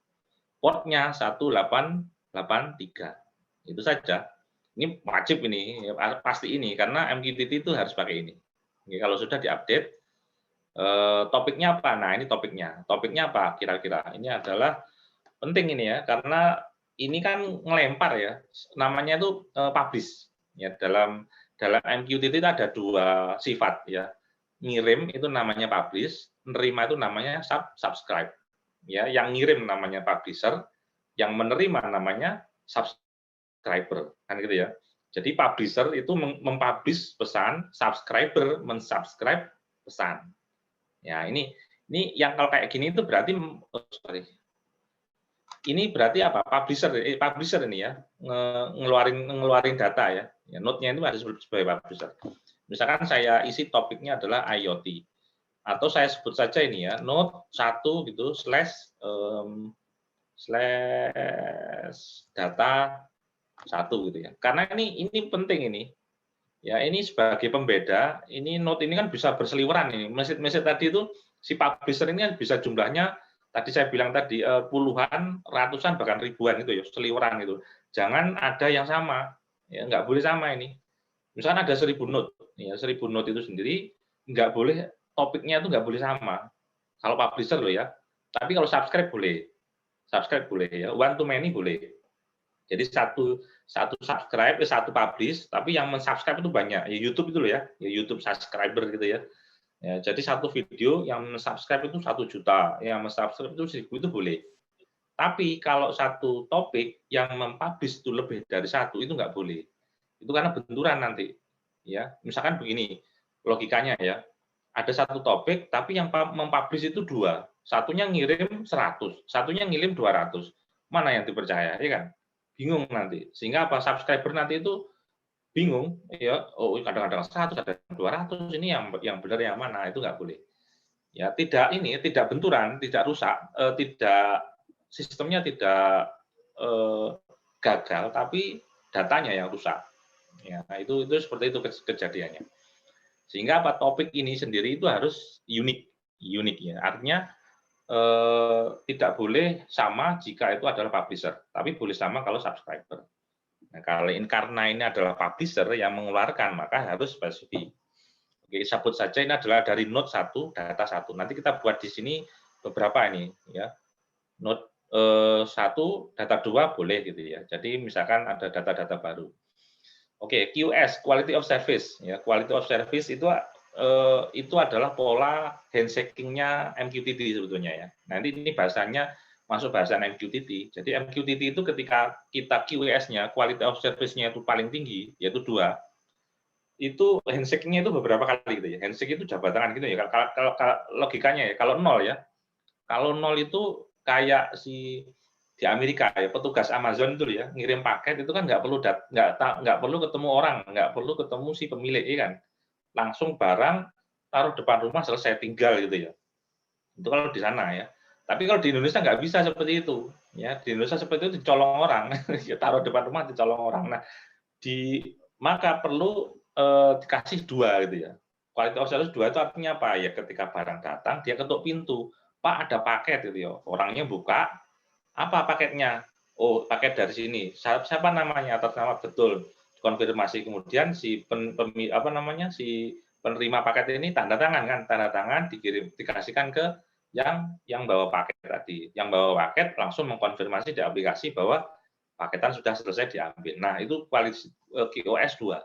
Portnya 1883. Itu saja. Ini wajib ini, pasti ini, karena MQTT itu harus pakai ini. Oke, kalau sudah diupdate, topiknya apa? Nah, ini topiknya. Topiknya apa kira-kira? Ini adalah penting ini ya, karena ini kan ngelempar ya. Namanya itu publish. Ya, dalam MQTT itu ada 2 sifat ya. Ngirim itu namanya publish, menerima itu namanya subscribe. Ya, yang ngirim namanya publisher, yang menerima namanya subscriber, kan gitu ya. Jadi publisher itu mempublish pesan, subscriber mensubscribe pesan. Ya, ini yang kalau kayak gini itu berarti ini berarti apa? Publisher ini ya, ngeluarin data ya. Ya node-nya itu harus sebagai publisher. Misalkan saya isi topiknya adalah IoT. Atau saya sebut saja ini ya, node 1 gitu slash data 1 gitu ya. Karena ini penting ini. Ya, ini sebagai pembeda, ini node ini kan bisa berseliweran ini. Message tadi itu si publisher ini kan bisa jumlahnya tadi saya bilang tadi puluhan, ratusan bahkan ribuan itu ya, seliweran itu. Jangan ada yang sama. Ya, nggak boleh sama ini. Misalkan ada 1000 node, ya 1000 node itu sendiri nggak boleh topiknya itu nggak boleh sama. Kalau publisher loh ya. Tapi kalau subscribe boleh. Subscribe boleh ya. One to many boleh. Jadi satu subscribe, satu publish, tapi yang mensubscribe itu banyak. Ya YouTube itu loh ya. Ya YouTube subscriber gitu ya. Ya, jadi satu video yang mensubscribe itu 1 juta, yang mensubscribe itu 1000 itu boleh. Tapi kalau satu topik yang mempublish itu lebih dari 1 itu nggak boleh. Itu karena benturan nanti. Ya, misalkan begini logikanya ya. Ada satu topik, tapi yang mempublish itu 2. satunya ngirim 100, satunya ngirim 200. Mana yang dipercaya, ya kan? Bingung nanti. Sehingga apa? Subscriber nanti itu bingung, ya, oh kadang-kadang 100, ada 200, ini yang benar yang mana, itu nggak boleh. Ya, tidak benturan, tidak rusak, tidak sistemnya tidak gagal, tapi datanya yang rusak. Ya, nah itu seperti itu kejadiannya. Sehingga apa, topik ini sendiri itu harus unik ya. Artinya tidak boleh sama jika itu adalah publisher, tapi boleh sama kalau subscriber. Nah, karena ini adalah publisher yang mengeluarkan, maka harus spesifik. Oke, sebut saja ini adalah dari node 1, data 1. Nanti kita buat di sini beberapa ini, ya. Node 1, data 2 boleh gitu ya. Jadi misalkan ada data-data baru. Oke, QS, quality of service. Ya, quality of service itu adalah pola handshaking-nya MQTT sebetulnya ya. Nanti ini bahasanya masuk bahasan MQTT. Jadi MQTT itu ketika kita QS-nya, quality of service-nya itu paling tinggi, yaitu 2, itu handshake-nya itu beberapa kali gitu ya. Handshake itu jabat tangan gitu ya. Kalau logikanya ya, kalau 0 ya. Kalau 0 itu kayak di Amerika ya, petugas Amazon itu ya, ngirim paket itu kan nggak perlu ketemu orang, nggak perlu ketemu si pemilik, ya kan. Langsung barang taruh depan rumah selesai tinggal gitu ya. Itu kalau di sana ya. Tapi kalau di Indonesia nggak bisa seperti itu. Ya, di Indonesia seperti itu dicolong orang, taruh depan rumah dicolong orang. Nah, maka perlu dikasih 2 gitu ya. Quality of service 2 itu artinya apa? Ya ketika barang datang dia ketuk pintu, "Pak, ada paket," gitu ya. Orangnya buka, "Apa paketnya?" "Oh, paket dari sini." Siapa namanya? Atas nama betul. Konfirmasi kemudian si si penerima paket ini tanda tangan kan, tanda tangan dikasihkan ke yang bawa paket tadi. Yang bawa paket langsung mengkonfirmasi di aplikasi bahwa paketan sudah selesai diambil. Nah, itu QoS 2.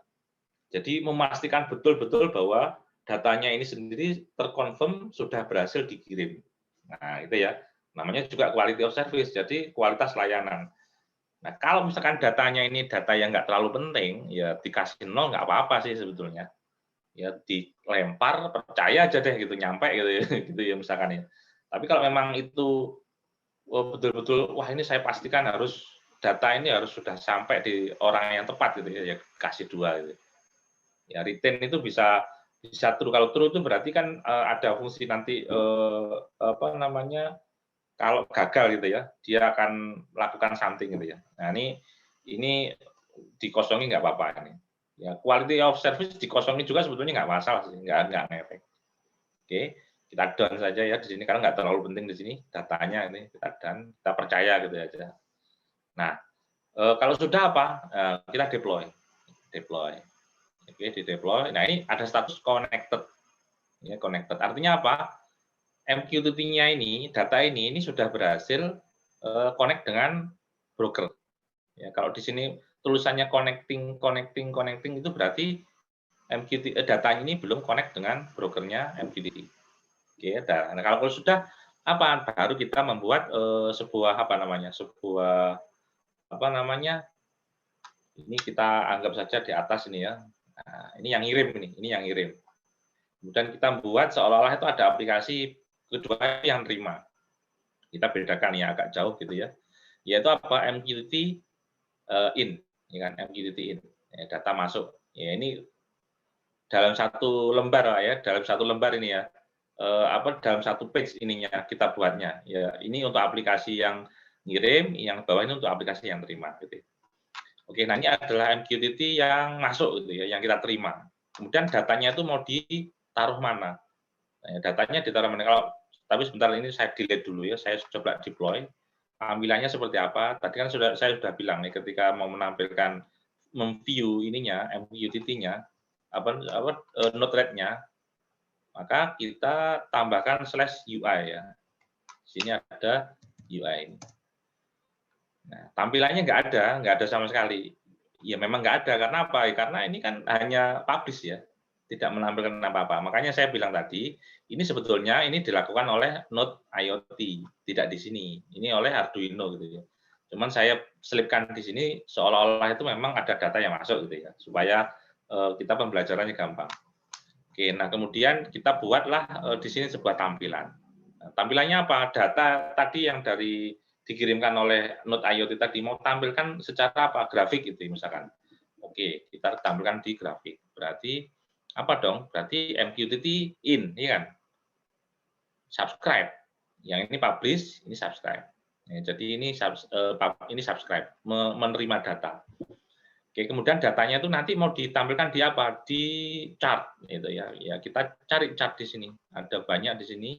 Jadi memastikan betul-betul bahwa datanya ini sendiri terkonfirm sudah berhasil dikirim. Nah, itu ya. Namanya juga quality of service, jadi kualitas layanan. Nah, kalau misalkan datanya ini data yang nggak terlalu penting, ya dikasih 0 nggak apa-apa sih sebetulnya. Ya dilempar, percaya aja deh gitu, nyampe gitu ya, gitu ya misalkan ya. Tapi kalau memang itu betul-betul, wah ini saya pastikan data ini harus sudah sampai di orang yang tepat gitu ya, ya kasih 2 gitu. Ya retain itu bisa true. Kalau true itu berarti kan ada fungsi nanti kalau gagal gitu ya, dia akan lakukan something gitu ya. Nah ini dikosongi nggak apa-apa ini. Ya quality of service dikosongi juga sebetulnya nggak masalah sih, nggak ngefek. Oke, kita done saja ya di sini karena nggak terlalu penting di sini datanya ini kita done, kita percaya gitu aja. Nah kalau sudah apa? Kita deploy. Oke, di deploy. Nah ini ada status connected. Ya, connected. Artinya apa? MQTT-nya ini, data ini sudah berhasil connect dengan broker. Ya, kalau di sini tulisannya connecting itu berarti datanya ini belum connect dengan brokernya MQTT. Oke, nah kalau sudah apa? Baru kita membuat sebuah ini kita anggap saja di atas ini ya. Nah, ini yang ngirim. Kemudian kita buat seolah-olah itu ada aplikasi kedua yang terima. Kita bedakan ya agak jauh gitu ya. Yaitu apa? MQTT in, ya kan? MQTT in. Ya, data masuk. Ya ini dalam satu lembar ya, dalam satu lembar ini ya. Dalam satu page ininya kita buatnya. Ya, ini untuk aplikasi yang ngirim, yang bawah ini untuk aplikasi yang terima gitu. Oke, nah ini adalah MQTT yang masuk gitu ya, yang kita terima. Kemudian datanya itu mau ditaruh mana? Nah, datanya ditaruh mana? Tapi sebentar ini saya delete dulu ya, saya coba deploy. Tampilannya seperti apa? Tadi kan saya sudah bilang nih, ketika mau menampilkan memview ininya, MQTT-nya, node-RED-nya, maka kita tambahkan /UI ya. Sini ada UI ini. Nah, tampilannya nggak ada sama sekali. Ya memang nggak ada, karena apa? Karena ini kan hanya publish ya, tidak menampilkan apa-apa. Makanya saya bilang tadi, ini sebetulnya ini dilakukan oleh Node IoT, tidak di sini. Ini oleh Arduino gitu ya. Cuman saya selipkan di sini seolah-olah itu memang ada data yang masuk gitu ya, supaya kita pembelajarannya gampang. Oke, nah kemudian kita buatlah di sini sebuah tampilan. Nah, tampilannya apa? Data tadi yang dikirimkan oleh Node IoT tadi mau tampilkan secara apa? Grafik gitu misalkan. Oke, kita tampilkan di grafik. Berarti apa dong? Berarti MQTT in, iya kan? Subscribe. Yang ini publish, ini subscribe. Ya, jadi ini subscribe, menerima data. Oke, kemudian datanya itu nanti mau ditampilkan di apa? Di chart gitu ya. Ya, kita cari chart di sini. Ada banyak di sini.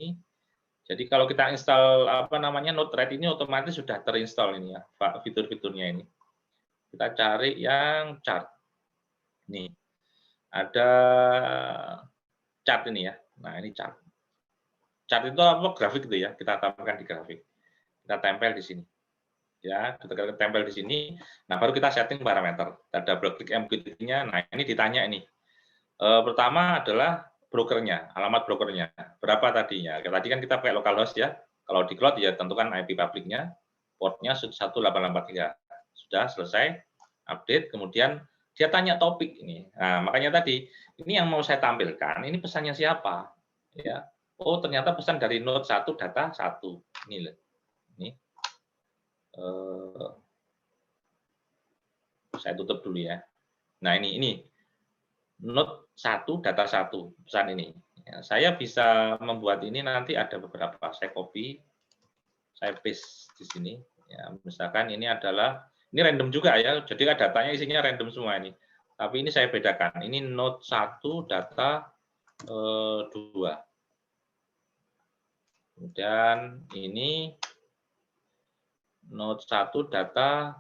Jadi kalau kita install apa namanya Node-RED ini otomatis sudah terinstall ini ya, fitur-fiturnya ini. Kita cari yang chart. Nih, ada chart ini ya. Nah, ini chart. Chart itu apa? Grafik gitu ya. Kita tampilkan di grafik. Kita tempel di sini. Ya, kita tempel di sini. Nah, baru kita setting parameter. Kita double klik MQTT-nya. Nah, ini ditanya ini. Pertama adalah brokernya, alamat brokernya. Berapa tadinya? Tadi kan kita pakai localhost ya. Kalau di cloud ya tentukan IP publiknya, portnya 1883. Sudah selesai, update, kemudian dia tanya topik ini. Nah, makanya tadi, ini yang mau saya tampilkan, ini pesannya siapa? Ya. Oh, ternyata pesan dari node 1 data 1. Ini loh. Ini. Saya tutup dulu ya. Nah, ini node 1 data 1 pesan ini. Ya, saya bisa membuat ini nanti ada beberapa. Saya copy, saya paste di sini. Ya, misalkan ini adalah ini random juga ya. Jadi datanya isinya random semua ini. Tapi ini saya bedakan. Ini node 1 data 2. Kemudian ini node 1 data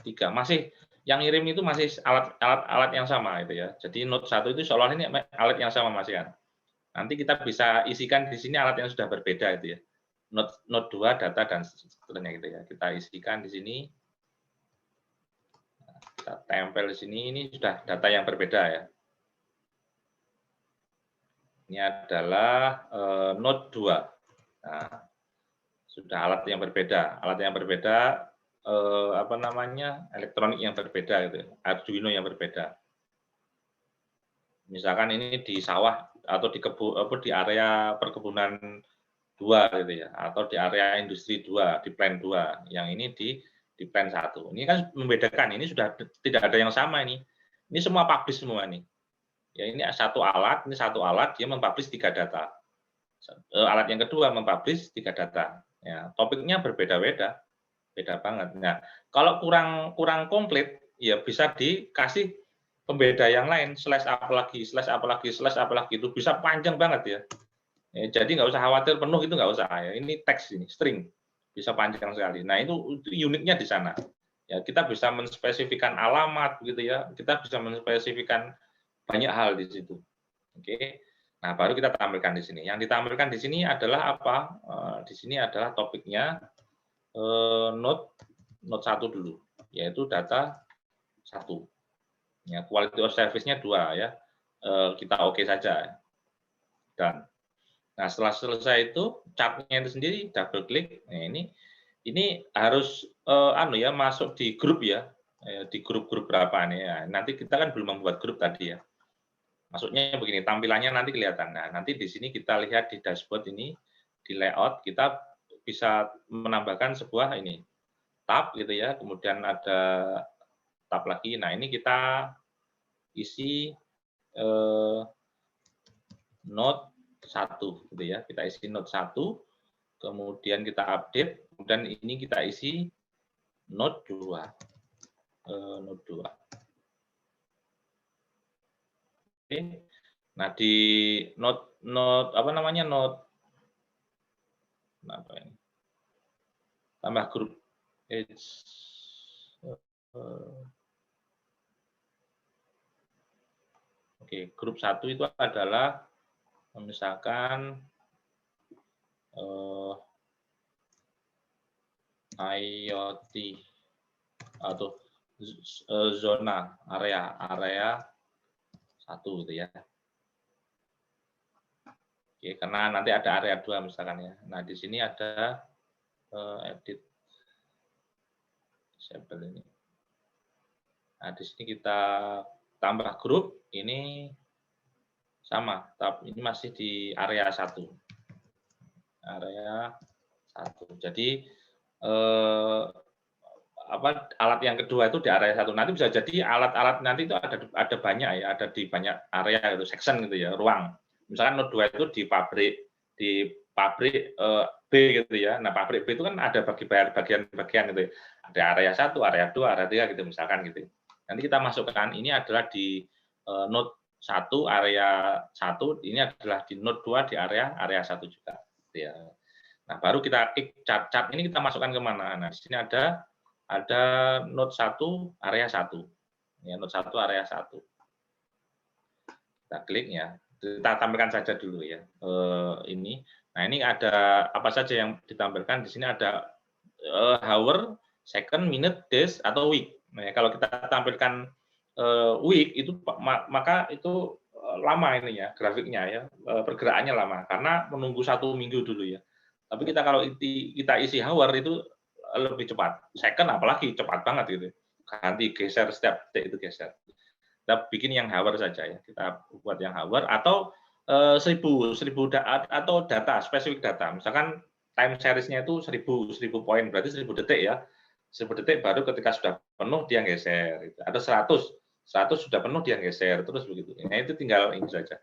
3. Masih yang ngirim itu masih alat yang sama itu ya. Jadi node 1 itu seolah ini alat yang sama masih kan. Nanti kita bisa isikan di sini alat yang sudah berbeda itu ya. Node 2 data dan seterusnya gitu ya. Kita isikan di sini. Kita tempel di sini, ini sudah data yang berbeda ya. Ini adalah node 2. Nah, sudah alat yang berbeda. Alat yang berbeda apa namanya? Elektronik yang berbeda gitu. Arduino yang berbeda. Misalkan ini di sawah atau di area perkebunan 2 gitu ya, atau di area industri 2, di plant 2, yang ini di plant 1. Ini kan membedakan, ini sudah tidak ada yang sama ini. Ini semua publish semua nih. Ya ini satu alat, dia mempublish 3 data. Alat yang kedua mempublish 3 data. Ya, topiknya berbeda-beda, beda banget. Nah, kalau kurang komplit, ya bisa dikasih pembeda yang lain, slash apa lagi, itu bisa panjang banget ya. Jadi nggak usah khawatir penuh itu nggak usah ya. Ini teks ini string bisa panjang sekali. Nah itu uniknya di sana. Ya kita bisa menspesifikan alamat gitu ya. Kita bisa menspesifikan banyak hal di situ. Oke. Nah baru kita tampilkan di sini. Yang ditampilkan di sini adalah apa? Di sini adalah topiknya node 1 dulu, yaitu data 1. Ya, quality of service-nya 2 ya. Kita oke saja. Dan nah, setelah selesai itu chart-nya itu sendiri double klik. Nah, ini harus masuk di grup ya. Di grup-grup berapa nih ya. Nanti kita kan belum membuat grup tadi ya. Masuknya begini, tampilannya nanti kelihatan. Nah, nanti di sini kita lihat di dashboard ini di layout kita bisa menambahkan sebuah ini tab gitu ya. Kemudian ada tab lagi. Nah, ini kita isi node 1 gitu ya. Kita isi node 1, kemudian kita update, kemudian ini kita isi node 2. Node 2. Oke. Nah, di node apa namanya? Node apa ini? Tambah grup Oke, grup 1 itu adalah misalkan IoT atau zona area 1 gitu ya. Oke, karena nanti ada area 2 misalkan ya. Nah, di sini ada edit sampel ini. Nah, di sini kita tambah grup, ini sama, tapi ini masih di area 1. area 1. Jadi alat yang kedua itu di area 1. Nanti bisa jadi alat-alat nanti itu ada banyak ya, ada di banyak area itu, section gitu ya, ruang. Misalkan node 2 itu di pabrik B gitu ya. Nah, pabrik B itu kan ada bagian-bagian gitu ya. Ada area 1, area 2, area 3 gitu misalkan gitu. Nanti kita masukkan ini adalah di node 1 area 1, ini adalah di node 2 di area 1 juga gitu ya. Nah, baru kita klik chart ini kita masukkan ke mana? Nah, di sini ada node 1 area 1. Ya, node 1 area 1. Kita klik ya. Kita tampilkan saja dulu ya. Ini. Nah, ini ada apa saja yang ditampilkan di sini ada hour, second, minute, days atau week. Nah, kalau kita tampilkan week itu maka itu lama ini ya grafiknya ya, pergerakannya lama karena menunggu 1 minggu dulu ya. Tapi kalau kita isi hour itu lebih cepat. Second apalagi cepat banget gitu. Ganti geser setiap detik itu geser. Kita bikin yang hour saja ya. Kita buat yang hour atau 1000 atau data spesifik data. Misalkan time series-nya itu 1000 poin berarti 1000 detik ya. 1000 detik baru ketika sudah penuh dia geser gitu. Ada 100 sudah penuh dia geser terus begitu. Nah, itu tinggal ini saja.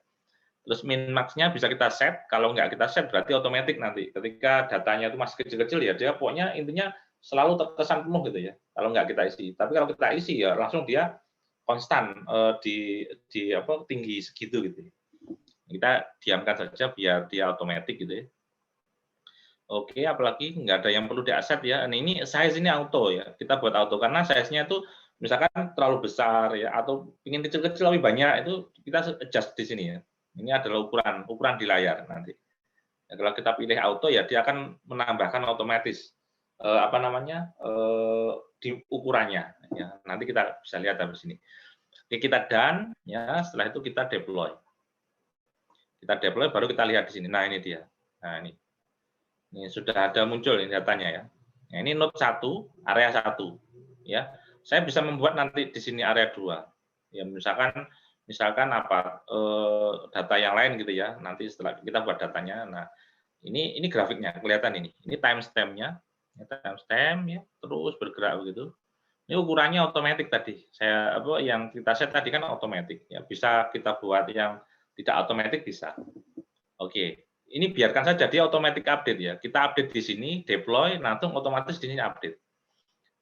Terus min max-nya bisa kita set, kalau nggak kita set berarti otomatis nanti ketika datanya itu masih kecil-kecil ya dia pokoknya intinya selalu terkesan penuh gitu ya. Kalau nggak kita isi. Tapi kalau kita isi ya langsung dia konstan di apa tinggi segitu gitu. Kita diamkan saja biar dia otomatis gitu ya. Oke, apalagi nggak ada yang perlu di-accept ya. Nah, ini size ini auto ya. Kita buat auto karena size-nya itu misalkan terlalu besar ya atau ingin kecil-kecil lebih banyak itu kita adjust di sini ya. Ini adalah ukuran di layar nanti. Ya, kalau kita pilih auto ya dia akan menambahkan otomatis apa namanya di ukurannya. Ya, nanti kita bisa lihat dari sini. Oke, kita done ya. Setelah itu kita deploy. Kita deploy baru kita lihat di sini. Nah ini dia. Nah ini sudah ada muncul ini datanya ya. Nah, ini node 1 area 1 ya. Saya bisa membuat nanti di sini area 2. Ya misalkan apa data yang lain gitu ya. Nanti setelah kita buat datanya. Nah, ini grafiknya kelihatan ini. Ini timestamp-nya. Ya, timestamp ya, terus bergerak begitu. Ini ukurannya otomatis tadi. Yang kita set tadi kan otomatis ya. Bisa kita buat yang tidak otomatis bisa. Oke. Ini biarkan saja dia otomatis update ya. Kita update di sini, deploy, langsung otomatis di sini update.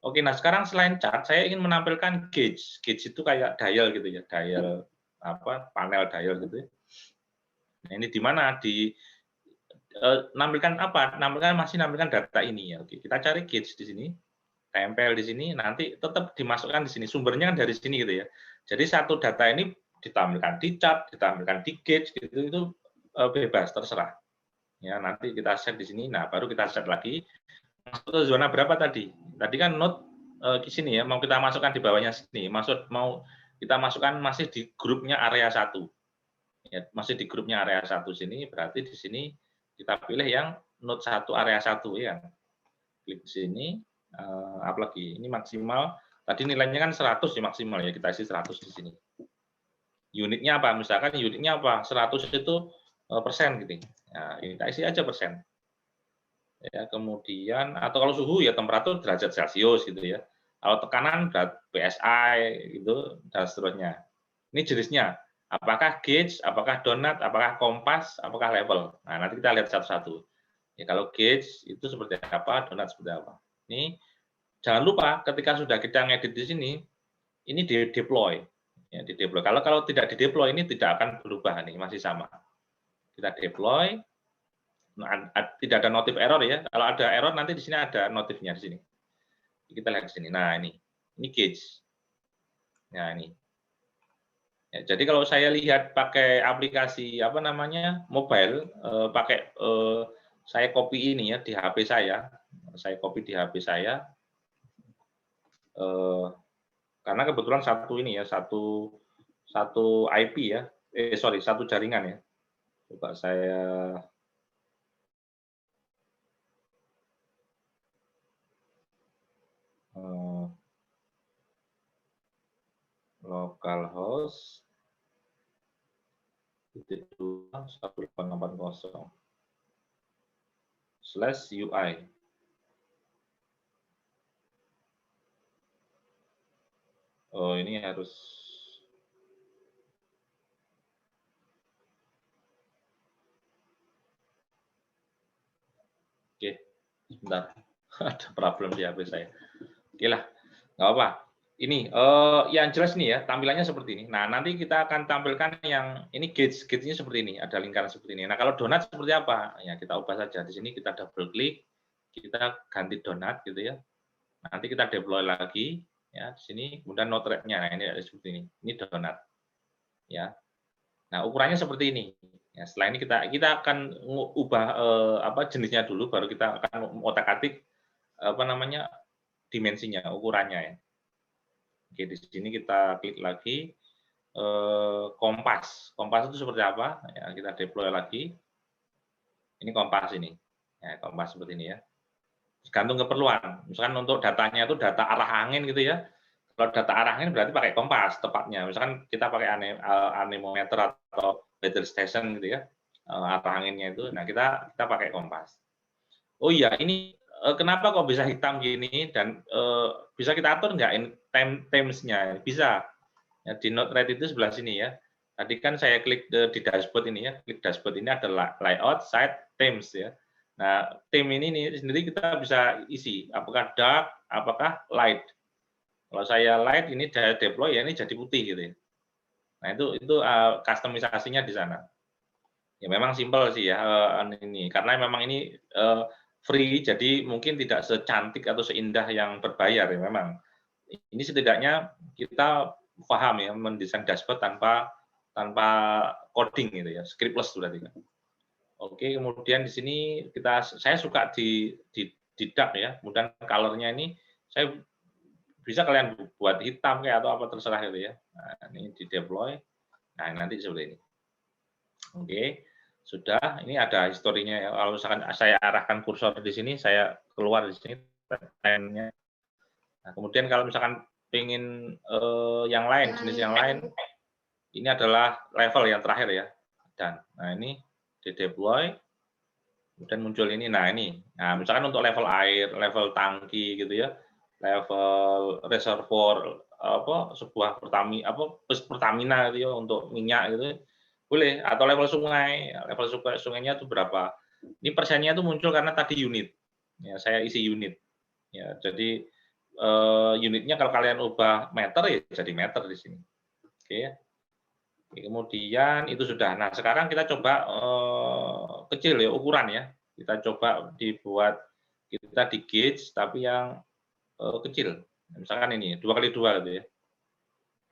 Oke, nah sekarang selain chart, saya ingin menampilkan gauge. Gauge itu kayak dial gitu ya, dial panel dial gitu ya. Nah, ini di mana nampilkan apa? Masih nampilkan data ini ya. Oke, kita cari gauge di sini, tempel di sini, nanti tetap dimasukkan di sini. Sumbernya kan dari sini gitu ya. Jadi satu data ini ditampilkan di chart, ditampilkan di gauge gitu itu bebas terserah. Ya, nanti kita set di sini. Nah, baru kita set lagi. Masuk ke zona berapa tadi? Tadi kan node di sini ya, mau kita masukkan di bawahnya sini. Mau kita masukkan masih di grupnya area 1. Ya, masih di grupnya area 1 sini, berarti di sini kita pilih yang node 1 area 1 ya. Klik di sini, apalagi ini maksimal. Tadi nilainya kan 100 ya maksimal ya, kita isi 100 di sini. Unitnya apa? Misalkan unitnya apa? 100 itu persen gitu. Nah, kita isi aja persen. Ya, kemudian atau kalau suhu ya temperatur derajat Celcius gitu ya. Kalau tekanan PSI gitu dan seterusnya. Ini jenisnya apakah gauge, apakah donat, apakah kompas, apakah level. Nah, nanti kita lihat satu-satu. Ya, kalau gauge itu seperti apa, donat seperti apa. Ini jangan lupa ketika sudah kita ngedit di sini, ini di deploy. Ya, di deploy. Kalau tidak di deploy ini tidak akan berubah nih, masih sama. Kita deploy, tidak ada notif error ya. Kalau ada error nanti di sini ada notifnya di sini. Kita lihat di sini. Nah, ini gauge. Nah, ini. Ya, jadi kalau saya lihat pakai aplikasi apa namanya mobile, saya copy ini ya di HP saya. Saya copy di HP saya. Karena kebetulan satu ini ya, satu IP ya. Satu jaringan ya. Coba saya localhost 1.2.1.8.80. /UI. Oh, ini harus oke, sebentar. Ada problem di HP saya. Oke lah, nggak apa. Ini yang jelas nih ya, tampilannya seperti ini. Nah, nanti kita akan tampilkan yang ini gauge-nya seperti ini, ada lingkaran seperti ini. Nah, kalau donat seperti apa? Ya, kita ubah saja. Di sini kita double klik, kita ganti donat gitu ya. Nanti kita deploy lagi ya di sini, kemudian node rate-nya. Nah, ini ada seperti ini. Ini donat. Ya. Nah, ukurannya seperti ini. Ya, setelah ini kita akan ubah jenisnya dulu, baru kita akan otak-atik dimensinya, ukurannya ya. Oke, di sini kita klik lagi kompas. Kompas itu seperti apa? Ya, kita deploy lagi. Ini kompas ini. Ya, kompas seperti ini ya. Tergantung keperluan. Misalkan untuk datanya itu data arah angin gitu ya. Kalau data arah angin berarti pakai kompas tepatnya. Misalkan kita pakai anemometer atau weather station gitu ya. Arah anginnya itu. Nah, kita pakai kompas. Oh iya, ini kenapa kok bisa hitam gini dan bisa kita atur nggak times-nya? Bisa. Ya, di node rate itu sebelah sini ya. Tadi kan saya klik di dashboard ini ya. Klik dashboard ini ada layout, site, themes ya. Nah, theme ini nih sendiri kita bisa isi. Apakah dark, apakah light. Kalau saya light ini deploy ya ini jadi putih gitu ya. Nah, itu customisasinya di sana. Ya memang simpel sih ya ini karena memang ini free jadi mungkin tidak secantik atau seindah yang berbayar ya memang. Ini setidaknya kita paham ya mendesain dashboard tanpa coding gitu ya, scriptless berarti kan. Oke, kemudian di sini saya suka di dark ya, kemudian color-nya ini saya bisa kalian buat hitam kayak atau apa terserah gitu ya. Nah, ini di deploy. Nah, nanti seperti ini. Oke, sudah. Ini ada historinya ya. Kalau misalkan saya arahkan kursor di sini, saya keluar di sini time-nya. Nah, kemudian kalau misalkan pengen yang lain, jenis yang lain, ini adalah level yang terakhir ya. Dan, nah ini di deploy, kemudian muncul ini. Nah ini, nah misalkan untuk level air, level tangki gitu ya, level reservoir sebuah Pertamina gitu ya untuk minyak gitu boleh, atau level sungai, level sungainya itu berapa. Ini persennya itu muncul karena tadi unit. Ya, saya isi unit. Ya, jadi unitnya kalau kalian ubah meter ya jadi meter di sini. Oke ya. Kemudian itu sudah. Nah, sekarang kita coba kecil ya ukuran ya. Kita coba dibuat kita di gauge tapi yang kecil. Misalkan ini 2x2 gitu ya.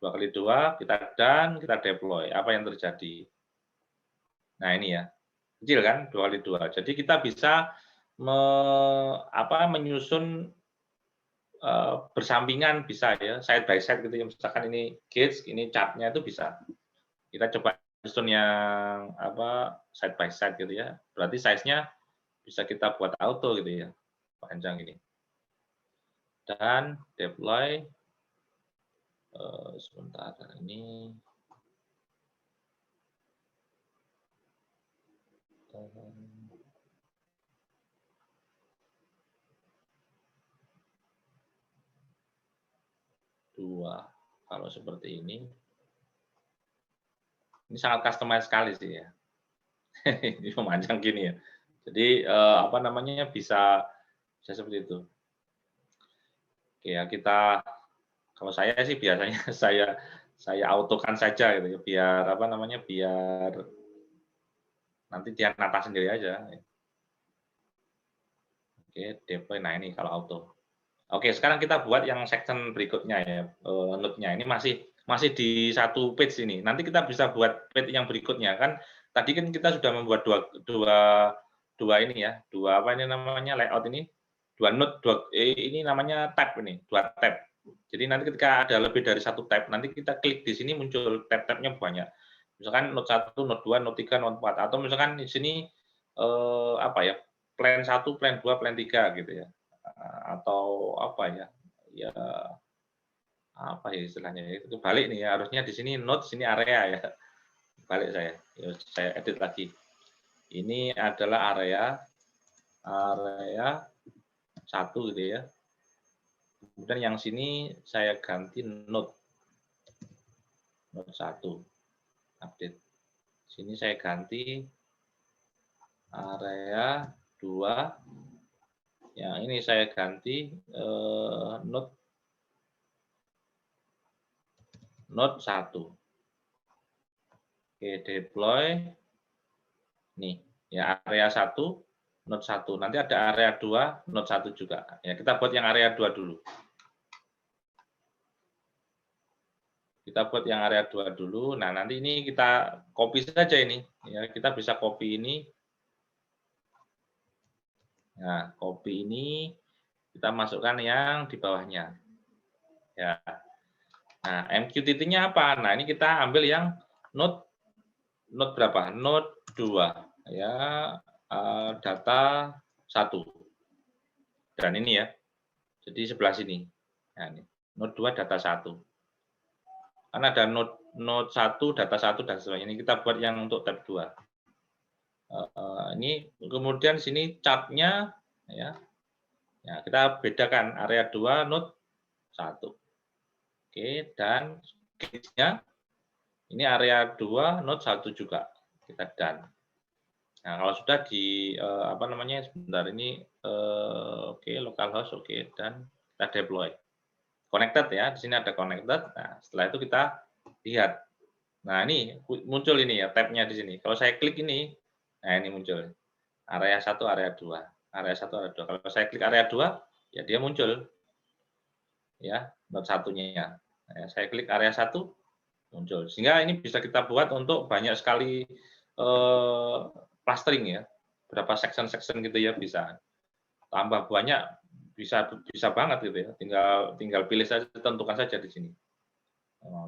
2x2 kita deploy. Apa yang terjadi? Nah, ini ya. Kecil kan 2x2. Jadi kita bisa menyusun bersampingan bisa ya, side by side gitu ya. Misalkan ini gauge, ini chartnya itu bisa. Kita coba susun yang side by side gitu ya. Berarti size-nya bisa kita buat auto gitu ya. Panjang ini. Dan deploy sebentar ini 2. Kalau seperti ini sangat customize sekali sih ya. Ini memanjang gini ya. Jadi bisa seperti itu. Oke ya, kalau saya sih biasanya saya autokan saja gitu ya, biar nanti dia nata sendiri aja. Oke, deploy. Nah ini kalau auto. Oke, sekarang kita buat yang section berikutnya ya, node-nya. Ini masih di satu page ini. Nanti kita bisa buat page yang berikutnya kan. Tadi kan kita sudah membuat dua ini ya, layout ini, dua node, ini namanya tab ini, 2 tab. Jadi nanti ketika ada lebih dari 1 tab, nanti kita klik di sini muncul tab-tabnya banyak. Misalkan node 1, node 2, node 3, node 4, atau misalkan di sini plan 1, plan 2, plan 3 gitu ya. Atau ya istilahnya itu balik nih ya, harusnya di sini node, sini area ya. Balik saya edit lagi. Ini adalah area. area 1 gitu ya. Kemudian yang sini saya ganti node 1 update. Sini saya ganti area 2. Yang ini saya ganti node 1. Oke, deploy. Nih, ya area 1, node 1. Nanti ada area 2, node 1 juga. Ya, kita buat yang area 2 dulu. Kita buat yang area 2 dulu. Nah, nanti ini kita copy saja ini. Ya, kita bisa copy ini. Nah, copy ini kita masukkan yang di bawahnya. Ya. Nah, MQTT-nya apa? Nah, ini kita ambil yang node berapa? Node 2. Ya, data 1. Dan ini ya. Jadi sebelah sini. Nah, ini node 2 data 1. Karena ada node 1 data 1 dan sebagainya. Ini kita buat yang untuk tab 2. Ini kemudian sini chart-nya ya. Ya, kita bedakan area 2 node 1. Oke, dan gauge-nya ini area 2 node 1 juga. Kita done. Nah, kalau sudah di apa namanya sebentar ini oke, localhost oke, dan kita deploy. Connected ya, di sini ada connected. Nah, setelah itu kita lihat. Nah, ini muncul ini ya tab-nya di sini. Kalau saya klik ini, nah ini muncul. Area 1, area 2. Area 1, area 2. Kalau saya klik area 2, ya dia muncul. Ya, node 1-nya. Nah, saya klik area 1, muncul. Sehingga ini bisa kita buat untuk banyak sekali clustering ya. Berapa section-section gitu ya bisa. Tambah banyak bisa banget gitu ya. Tinggal pilih saja, tentukan saja di sini.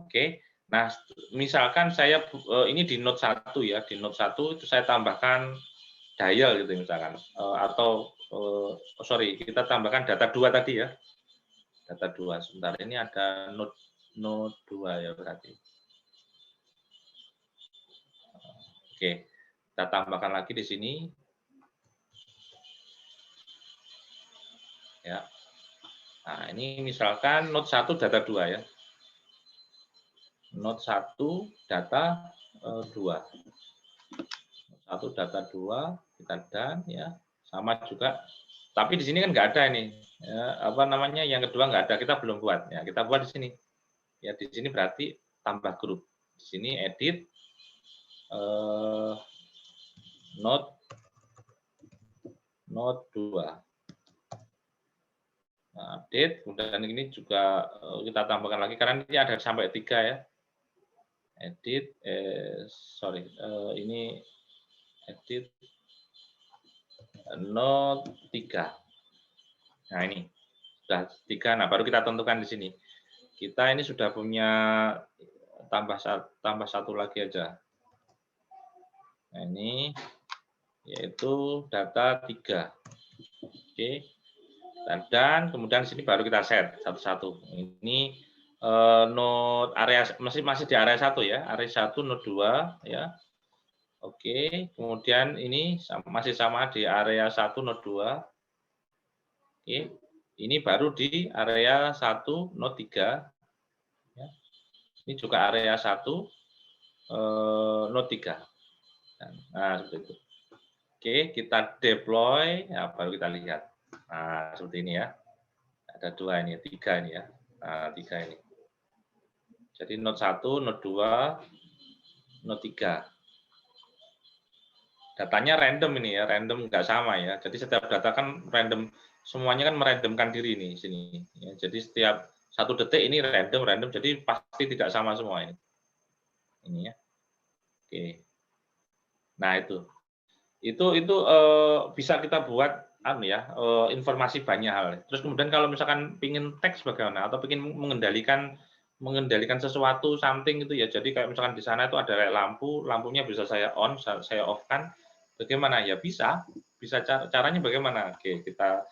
Oke. Nah, misalkan saya ini di node 1 ya, di node 1 itu saya tambahkan dial gitu misalkan atau sorry, kita tambahkan data 2 tadi ya. Data 2. Sebentar, ini ada node 2 ya berarti. Oke. Kita tambahkan lagi di sini. Ya. Nah, ini misalkan node 1 data 2 ya. Node 1 data 2. Node 1 data 2 kita done ya. Sama juga. Tapi di sini kan nggak ada ini. Ya, apa namanya yang kedua nggak ada, kita belum buat. Ya, kita buat di sini. Ya, di sini berarti tambah grup. Di sini edit node 2. Nah, update, kemudian ini juga kita tambahkan lagi karena ini ada sampai 3 ya. Edit, sorry, ini edit node 3. Nah ini sudah 3. Nah baru kita tentukan di sini. Kita ini sudah punya tambah satu lagi aja. Nah ini yaitu data 3. Oke. Dan kemudian di sini baru kita set satu-satu. Ini node area masih di area 1 ya, area 1 node 2 ya. Oke, kemudian ini masih sama di area 1 node 2. Oke. Ini baru di area 1 node 3 ya. Ini juga area 1 node 3. Nah, seperti itu. Oke, kita deploy ya baru kita lihat. Nah, seperti ini ya. Ada 2 ini, 3 ini ya. Nah, 3 ini. Jadi node 1, node 2, node 3. Datanya random ini ya, random nggak sama ya. Jadi setiap data kan random, semuanya kan merandomkan diri ini sini. Ya, jadi setiap 1 detik ini random, jadi pasti tidak sama semua ini. Ini ya. Oke. Nah itu bisa kita buat informasi banyak hal. Terus kemudian kalau misalkan pingin teks bagaimana atau pingin mengendalikan sesuatu something gitu ya. Jadi kayak misalkan di sana itu ada kayak lampunya bisa saya on, saya off kan. Bagaimana ya bisa caranya bagaimana? Oke, kita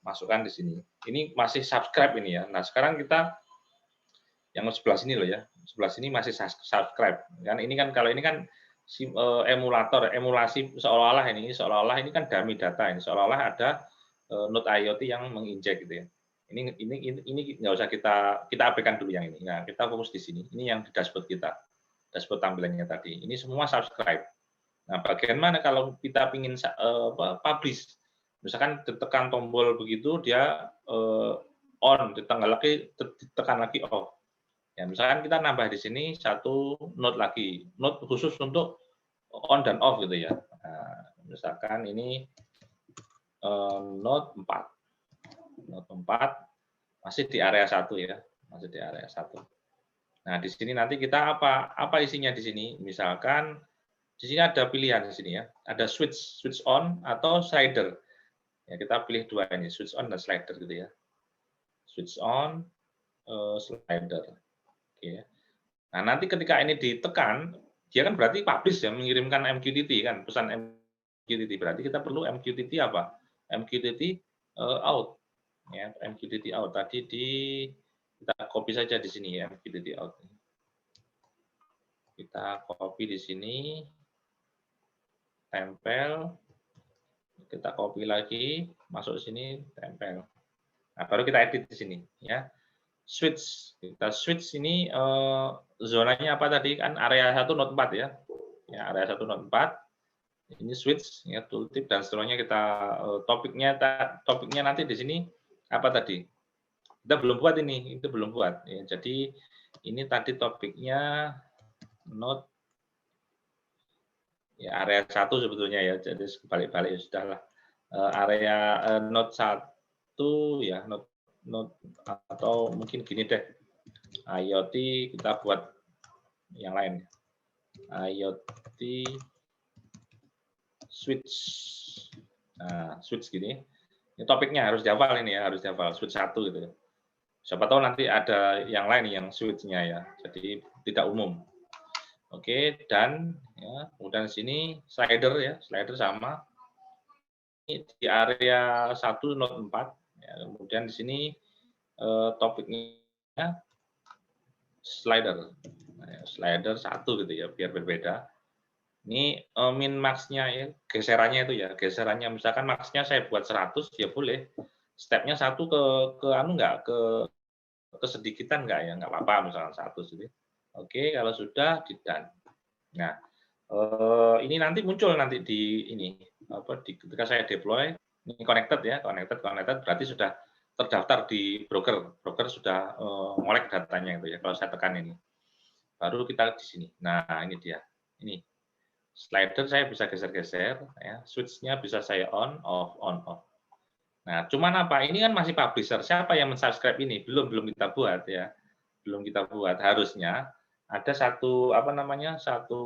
masukkan di sini. Ini masih subscribe ini ya. Nah, sekarang kita yang sebelah sini loh ya. Sebelah sini masih subscribe. Kan ini kan kalau ini kan emulasi seolah-olah ini kan dummy data ini, seolah-olah ada node IoT yang menginjek gitu ya. Ini nggak usah kita abaikan dulu yang ini. Nah, kita fokus di sini. Ini yang di dashboard kita, dashboard tampilannya tadi. Ini semua subscribe. Nah, bagaimana kalau kita ingin publish? Misalkan ditekan tombol begitu, dia on, ditekan lagi off. Ya, misalkan kita nambah di sini satu node lagi, node khusus untuk on dan off gitu ya. Nah, misalkan ini node 4. Node 4 masih di area 1 ya, masih di area 1. Nah, di sini nanti kita apa isinya di sini? Misalkan di sini ada pilihan di sini ya, ada switch on atau slider. Ya, kita pilih dua ini, switch on dan slider gitu ya. Switch on, slider. Oke. Nah, nanti ketika ini ditekan, dia kan berarti publish ya, mengirimkan MQTT kan, pesan MQTT. Berarti kita perlu MQTT apa? MQTT out. Ya, MQTT out. Tadi kita copy saja di sini ya, MQTT out. Kita copy di sini, tempel, kita copy lagi, masuk sini, tempel. Nah, baru kita edit di sini ya. Switch, kita switch ini zonanya apa tadi kan area 1 node 4 ya. Ya, area 1 node 4. Ini switch ya, tooltip dan seterusnya kita topiknya nanti di sini apa tadi? Kita belum buat ini, itu belum buat ya. Jadi ini tadi topiknya node ya area 1 sebetulnya ya. Jadi balik-balik ya sudahlah. Area node 1 ya, node atau mungkin gini deh, IoT kita buat yang lain, IoT switch. Nah, switch gini, ini topiknya harus dihafal ini ya, harus dihafal switch 1 gitu. Siapa tahu nanti ada yang lain yang switch-nya ya, jadi tidak umum. Oke, dan ya, kemudian sini slider ya, slider sama. Ini di area 1 node 4. Ya, kemudian di sini topiknya slider, slider 1 gitu ya, biar berbeda. Ini min max-nya ya, geserannya itu ya, geserannya misalkan max-nya saya buat 100 ya boleh. Step-nya 1 ke anu enggak, kesedikitan enggak ya, enggak apa-apa misalkan 100 gitu. Oke, kalau sudah di done. Nah, ini nanti muncul nanti di ini ketika saya deploy ini connected ya, connected berarti sudah terdaftar di broker sudah ngolek datanya itu ya. Kalau saya tekan ini, baru kita di sini. Nah, ini dia. Ini slider saya bisa geser-geser, ya. Switch-nya bisa saya on, off. Nah, cuman apa? Ini kan masih publisher. Siapa yang mensubscribe ini? Belum kita buat ya. Belum kita buat. Harusnya ada satu satu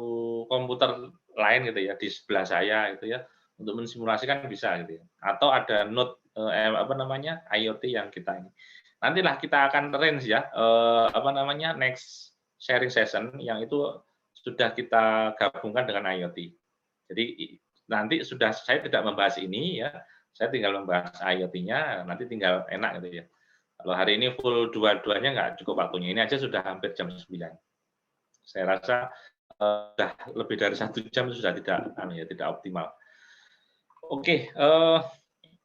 komputer lain gitu ya di sebelah saya gitu ya untuk mensimulasikan bisa gitu ya. Atau ada node IoT yang kita ini. Nantilah kita akan range ya next sharing session yang itu sudah kita gabungkan dengan IoT. Jadi nanti saya tidak membahas ini ya, saya tinggal membahas IoT-nya, nanti tinggal enak gitu ya. Kalau hari ini full dua-duanya nggak cukup waktunya, ini aja sudah hampir jam 9. Saya rasa sudah lebih dari 1 jam sudah tidak optimal. Oke,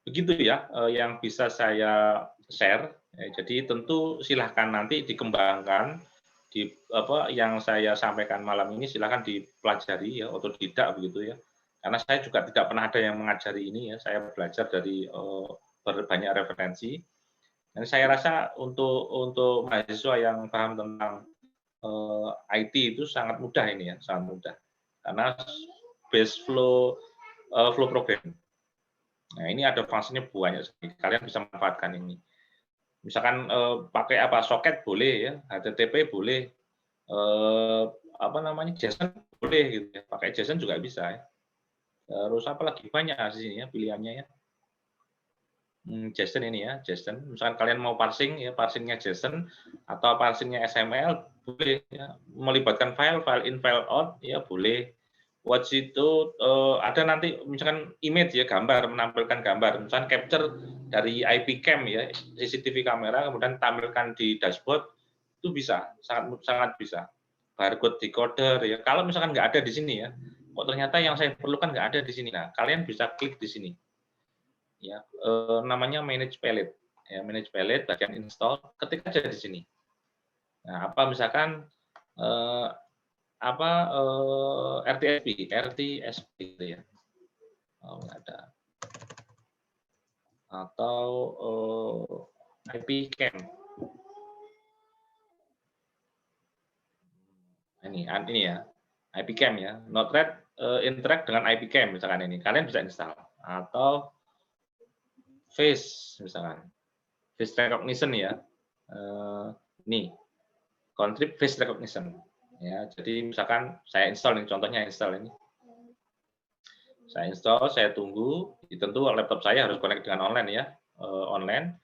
begitu ya yang bisa saya share. Jadi tentu silahkan nanti dikembangkan yang saya sampaikan malam ini silahkan dipelajari ya, otodidak begitu ya. Karena saya juga tidak pernah ada yang mengajari ini ya, saya belajar dari banyak referensi. Dan saya rasa untuk mahasiswa yang paham tentang IT itu sangat mudah ini ya, sangat mudah. Karena base flow program. Nah, ini ada fungsinya banyak sekali. Kalian bisa manfaatkan ini. Misalkan pakai soket boleh ya, HTTP boleh, JSON boleh gitu ya. Pakai JSON juga bisa ya. Terus apalagi banyak di sini ya pilihannya ya. JSON ini ya, JSON. Misalkan kalian mau parsing ya, parsingnya JSON atau parsingnya XML boleh ya. Melibatkan file in, file out ya boleh. Watch itu ada nanti misalkan image ya, gambar, menampilkan gambar, misalkan capture dari IP cam ya, CCTV kamera, kemudian tampilkan di dashboard itu bisa, sangat bisa. barcode decoder ya. Kalau misalkan nggak ada di sini ya, kok ternyata yang saya perlukan nggak ada di sini. Nah, kalian bisa klik di sini. Ya, namanya manage palette. Ya, manage palette bagian install, ketik aja di sini. Nah, apa misalkan eh, RTSP gitu ya. Oh, nggak ada. Atau IP cam. Ini ya, IP cam ya. Node-RED interact dengan IP cam misalkan ini. Kalian bisa install atau face misalkan. Face recognition ya. Nih, contrib face recognition. Ya, jadi misalkan saya install nih, contohnya install ini. Saya install, saya tunggu. Tentu laptop saya harus connect dengan online ya, online.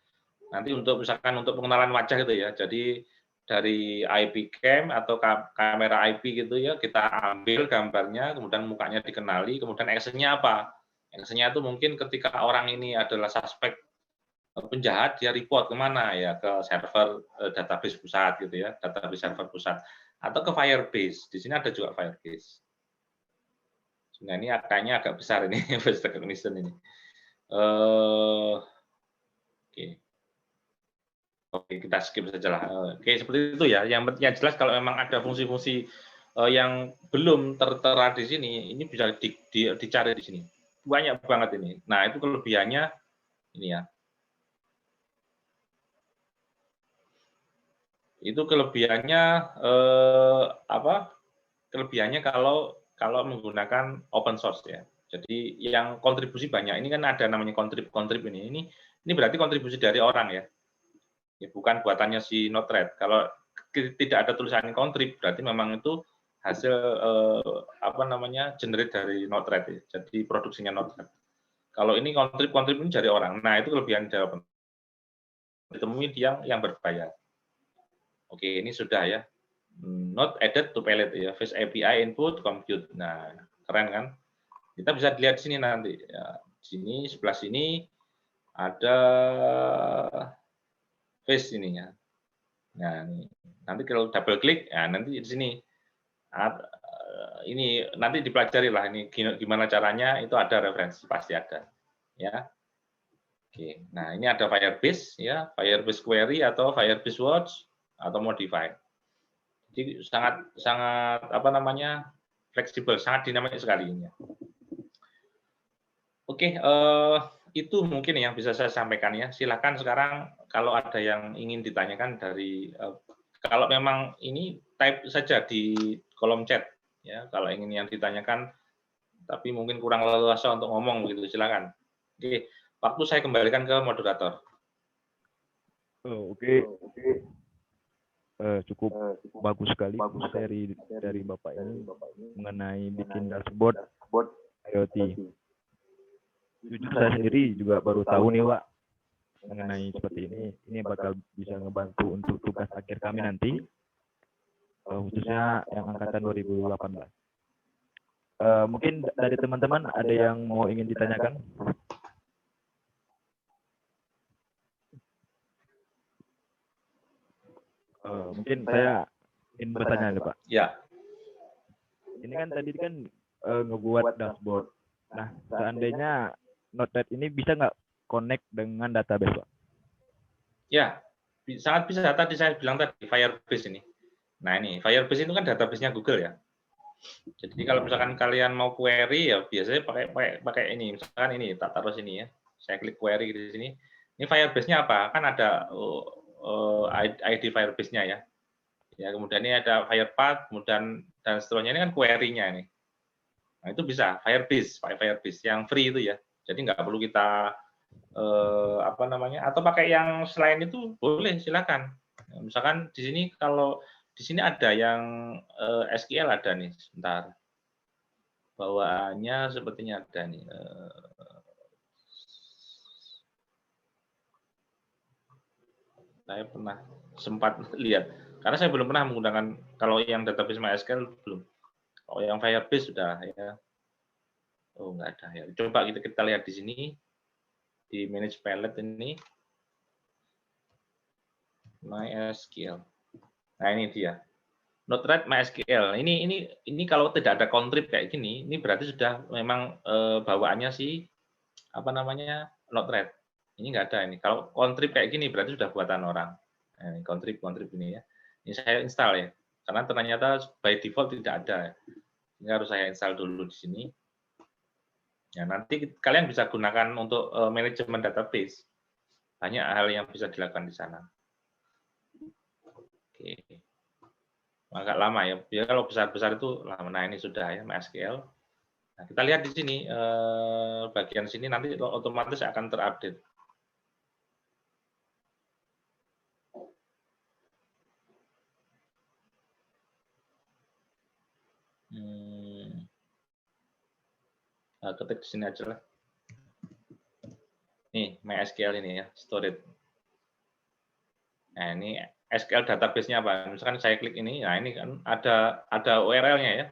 Nanti untuk misalkan untuk pengenalan wajah gitu ya. Jadi dari IP cam atau kamera IP gitu ya, kita ambil gambarnya, kemudian mukanya dikenali, kemudian actionnya apa? Actionnya itu mungkin ketika orang ini adalah suspek penjahat, dia report kemana ya, ke server database pusat gitu ya, database server pusat, atau ke Firebase. Di sini ada juga Firebase. Nah ini kayaknya agak besar ini face recognition ini. Oke. Oke, kita skip saja lah. Oke, seperti itu ya. Yang jelas kalau memang ada fungsi-fungsi yang belum tertera di sini, ini bisa dicari di sini. Banyak banget ini. Nah, itu kelebihannya ini ya. Itu kelebihannya kelebihannya kalau menggunakan open source ya. Jadi yang kontribusi banyak. Ini kan ada namanya kontrib ini. Ini berarti kontribusi dari orang ya. Ya, bukan buatannya si Node-RED. Kalau tidak ada tulisan kontrib, berarti memang itu hasil generate dari Node-RED. Ya. Jadi produksinya Node-RED. Kalau ini kontrib ini dari orang. Nah, itu kelebihan jawaban. Ditemui yang berbayar. Oke, ini sudah ya. Not added to palette ya. Face API input compute. Nah, keren kan? Kita bisa lihat di sini nanti. Ya, sini sebelah sini ada face ininya. Nah, nanti kalau double klik, ya nanti di sini ini nanti dipelajari lah ini gimana caranya, itu ada referensi pasti ada, ya. Oke, nah ini ada Firebase ya, Firebase Query atau Firebase Watch atau Modify. Jadi sangat fleksibel, sangat dinamis sekali ini. Oke, itu mungkin yang bisa saya sampaikan ya. Silakan sekarang kalau ada yang ingin ditanyakan dari kalau memang ini type saja di kolom chat ya. Kalau ingin yang ditanyakan tapi mungkin kurang leluasa untuk ngomong begitu, silakan. Oke, waktu saya kembalikan ke moderator. Oke. Cukup bagus sekali seri dari Bapak ini mengenai bikin dashboard IoT. Jujur saya sendiri juga baru tahu nih, Pak, mengenai seperti ini. Ini bakal bisa ngebantu untuk tugas akhir kami nanti, khususnya yang angkatan 2018. Mungkin dari teman-teman ada yang mau ingin ditanyakan? Mungkin saya ingin bertanya nih, Pak. Ya. Ini kan tadi kan ngebuat dashboard. Nah, seandainya Node-RED ini bisa nggak connect dengan database, Pak? Ya, sangat bisa. Tadi saya bilang tadi Firebase ini. Nah ini Firebase itu kan database-nya Google ya. Jadi kalau misalkan kalian mau query ya biasanya pakai ini. Misalkan ini tak taruh sini ya. Saya klik query di sini. Ini Firebase-nya apa? Kan ada ID Firebase-nya ya. Ya kemudian ini ada Firepath, kemudian dan seterusnya ini kan query-nya ini. Nah itu bisa Firebase, pakai Firebase yang free itu ya. Jadi nggak perlu kita atau pakai yang selain itu boleh silakan. Misalkan di sini kalau di sini ada yang SQL ada nih, sebentar. Bawaannya sepertinya ada nih. Saya pernah sempat lihat karena saya belum pernah menggunakan kalau yang database MySQL belum. Kalau yang Firebase sudah ya. Oh nggak ada ya. Coba kita lihat di sini di manage palette ini MySQL. Nah ini dia. Node-RED MySQL. Ini kalau tidak ada contrib kayak gini, ini berarti sudah memang bawaannya si apa namanya Node-RED. Ini nggak ada ini. Kalau contrib kayak gini berarti sudah buatan orang. Nah, contrib ini ya. Ini saya install ya. Karena ternyata by default tidak ada. Ini harus saya install dulu di sini. Ya, nanti kalian bisa gunakan untuk manajemen database. Banyak hal yang bisa dilakukan di sana. Oke. Agak lama ya. Ya kalau besar-besar itu lama. Nah, ini sudah ya MySQL. Nah, kita lihat di sini bagian sini nanti otomatis akan terupdate. Nah, ketik di sini aja lah. Nih, MySQL ini ya, storage. Nah, ini SQL database-nya apa? Misalkan saya klik ini, nah ini kan ada URL-nya ya.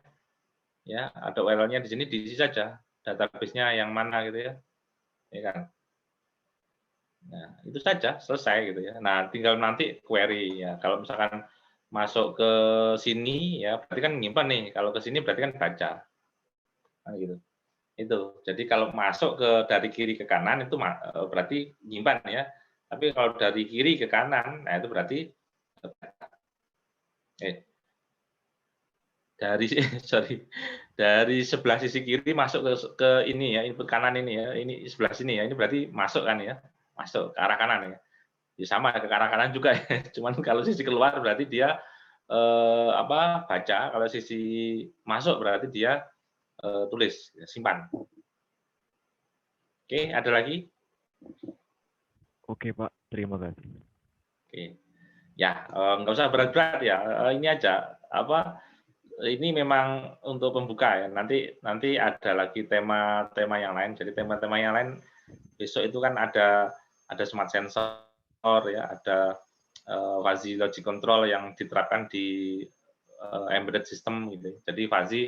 Ya, ada URL-nya di sini diisi saja database-nya yang mana gitu ya. Ya kan? Nah, itu saja, selesai gitu ya. Nah, tinggal nanti query ya. Kalau misalkan masuk ke sini ya, berarti kan nyimpan nih. Kalau ke sini berarti kan baca. Nah, gitu. Itu. Jadi kalau masuk ke dari kiri ke kanan itu berarti nyimpan ya. Tapi kalau dari kiri ke kanan, nah itu berarti dari dari sebelah sisi kiri masuk ke ini ya, input kanan ini ya, ini sebelah sini ya, ini berarti masuk kan ya, masuk ke arah kanan ya. Ya sama ke arah kanan juga ya. Cuman kalau sisi keluar berarti dia baca, kalau sisi masuk berarti dia tulis, simpan. Oke, ada lagi? Oke Pak, terima kasih. Oke, ya nggak usah berat-berat ya. Ini aja ini memang untuk pembuka ya. Nanti ada lagi tema-tema yang lain. Jadi tema-tema yang lain besok itu kan ada smart sensor ya, ada fuzzy logic control yang diterapkan di embedded system gitu. Jadi fuzzy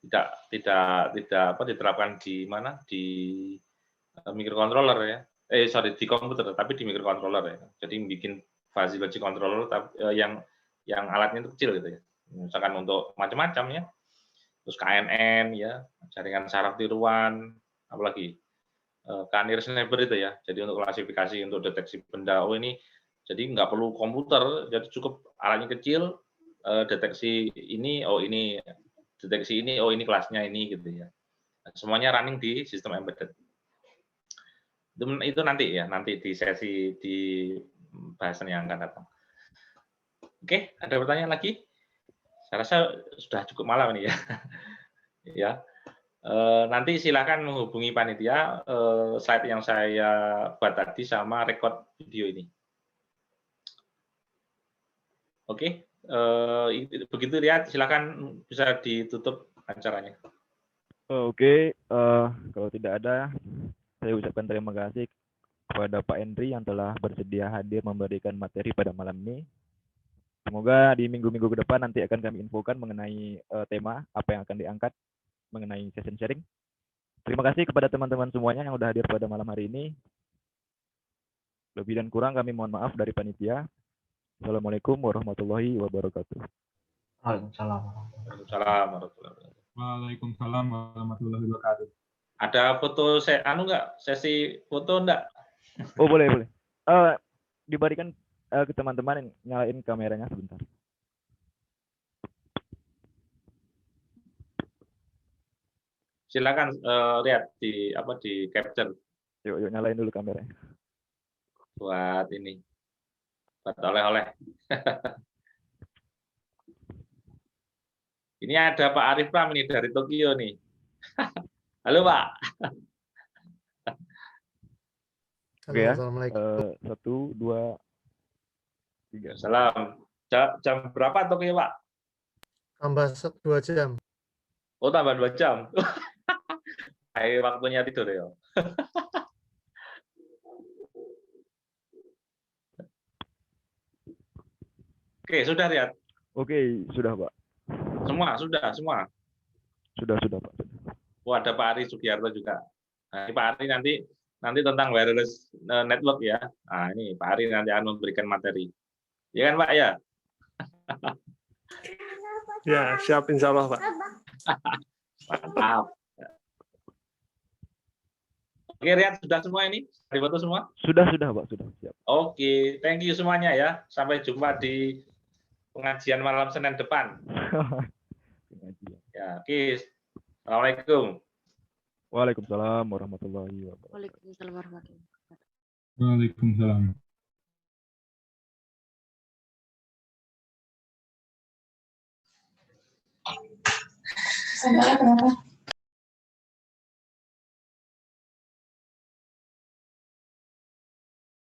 tidak diterapkan di mana? Di microcontroller ya. Di komputer, tapi di microcontroller ya. Jadi bikin fuzzy logic controller yang alatnya itu kecil gitu ya. Misalkan untuk macam-macam ya. Terus KNN ya, jaringan saraf tiruan, apalagi K-nearest neighbor itu ya. Jadi untuk klasifikasi untuk deteksi benda, oh ini jadi nggak perlu komputer, jadi cukup alatnya kecil, deteksi ini, oh ini deteksi ini, oh ini kelasnya ini gitu ya. Semuanya running di sistem embedded. Itu nanti ya, nanti di sesi di bahasan yang akan datang. Oke, ada pertanyaan lagi? Saya rasa sudah cukup malam ini ya. Ya, nanti silakan menghubungi panitia slide yang saya buat tadi sama record video ini. Oke, begitu Riyad, silakan bisa ditutup acaranya. Oke, kalau tidak ada, saya ucapkan terima kasih kepada Pak Henry yang telah bersedia hadir memberikan materi pada malam ini. Semoga di minggu-minggu ke depan nanti akan kami infokan mengenai tema apa yang akan diangkat mengenai session sharing. Terima kasih kepada teman-teman semuanya yang sudah hadir pada malam hari ini. Lebih dan kurang kami mohon maaf dari panitia. Assalamualaikum warahmatullahi wabarakatuh. Waalaikumsalam. Waalaikumsalam warahmatullahi wabarakatuh. Ada foto sesi foto enggak? Oh, boleh. Diberikan ke teman-teman, nyalain kameranya sebentar. Silakan lihat di capture. Yuk nyalain dulu kameranya. Buat ini. Buat oleh-oleh. Ini ada Pak Arif Pram nih dari Tokyo nih. Halo Pak. Oke ya. Assalamualaikum. 1, 2, 3. Salam. Jam berapa Tokyo Pak? Tambah 2 jam. Oh tambah 2 jam. Ayo waktunya tidur ya. Oke, sudah Riyad? Oke, sudah Pak. Semua. Sudah Pak. Oh, ada Pak Ari Sugiarto juga. Nah, ini Pak Ari nanti tentang wireless network ya. Nah, ini Pak Ari nanti akan memberikan materi. Ya kan Pak ya? Ya, siap insya Allah, Pak. Mantap. Oke, Rian, sudah semua ini? Difoto semua? Sudah Pak, sudah siap. Oke, thank you semuanya ya. Sampai jumpa di pengajian malam Senin depan. Ya, oke. Assalamualaikum. Waalaikumsalam warahmatullahi wabarakatuh. Waalaikumsalam warahmatullahi wabarakatuh. Waalaikumsalam. Sandalnya kenapa?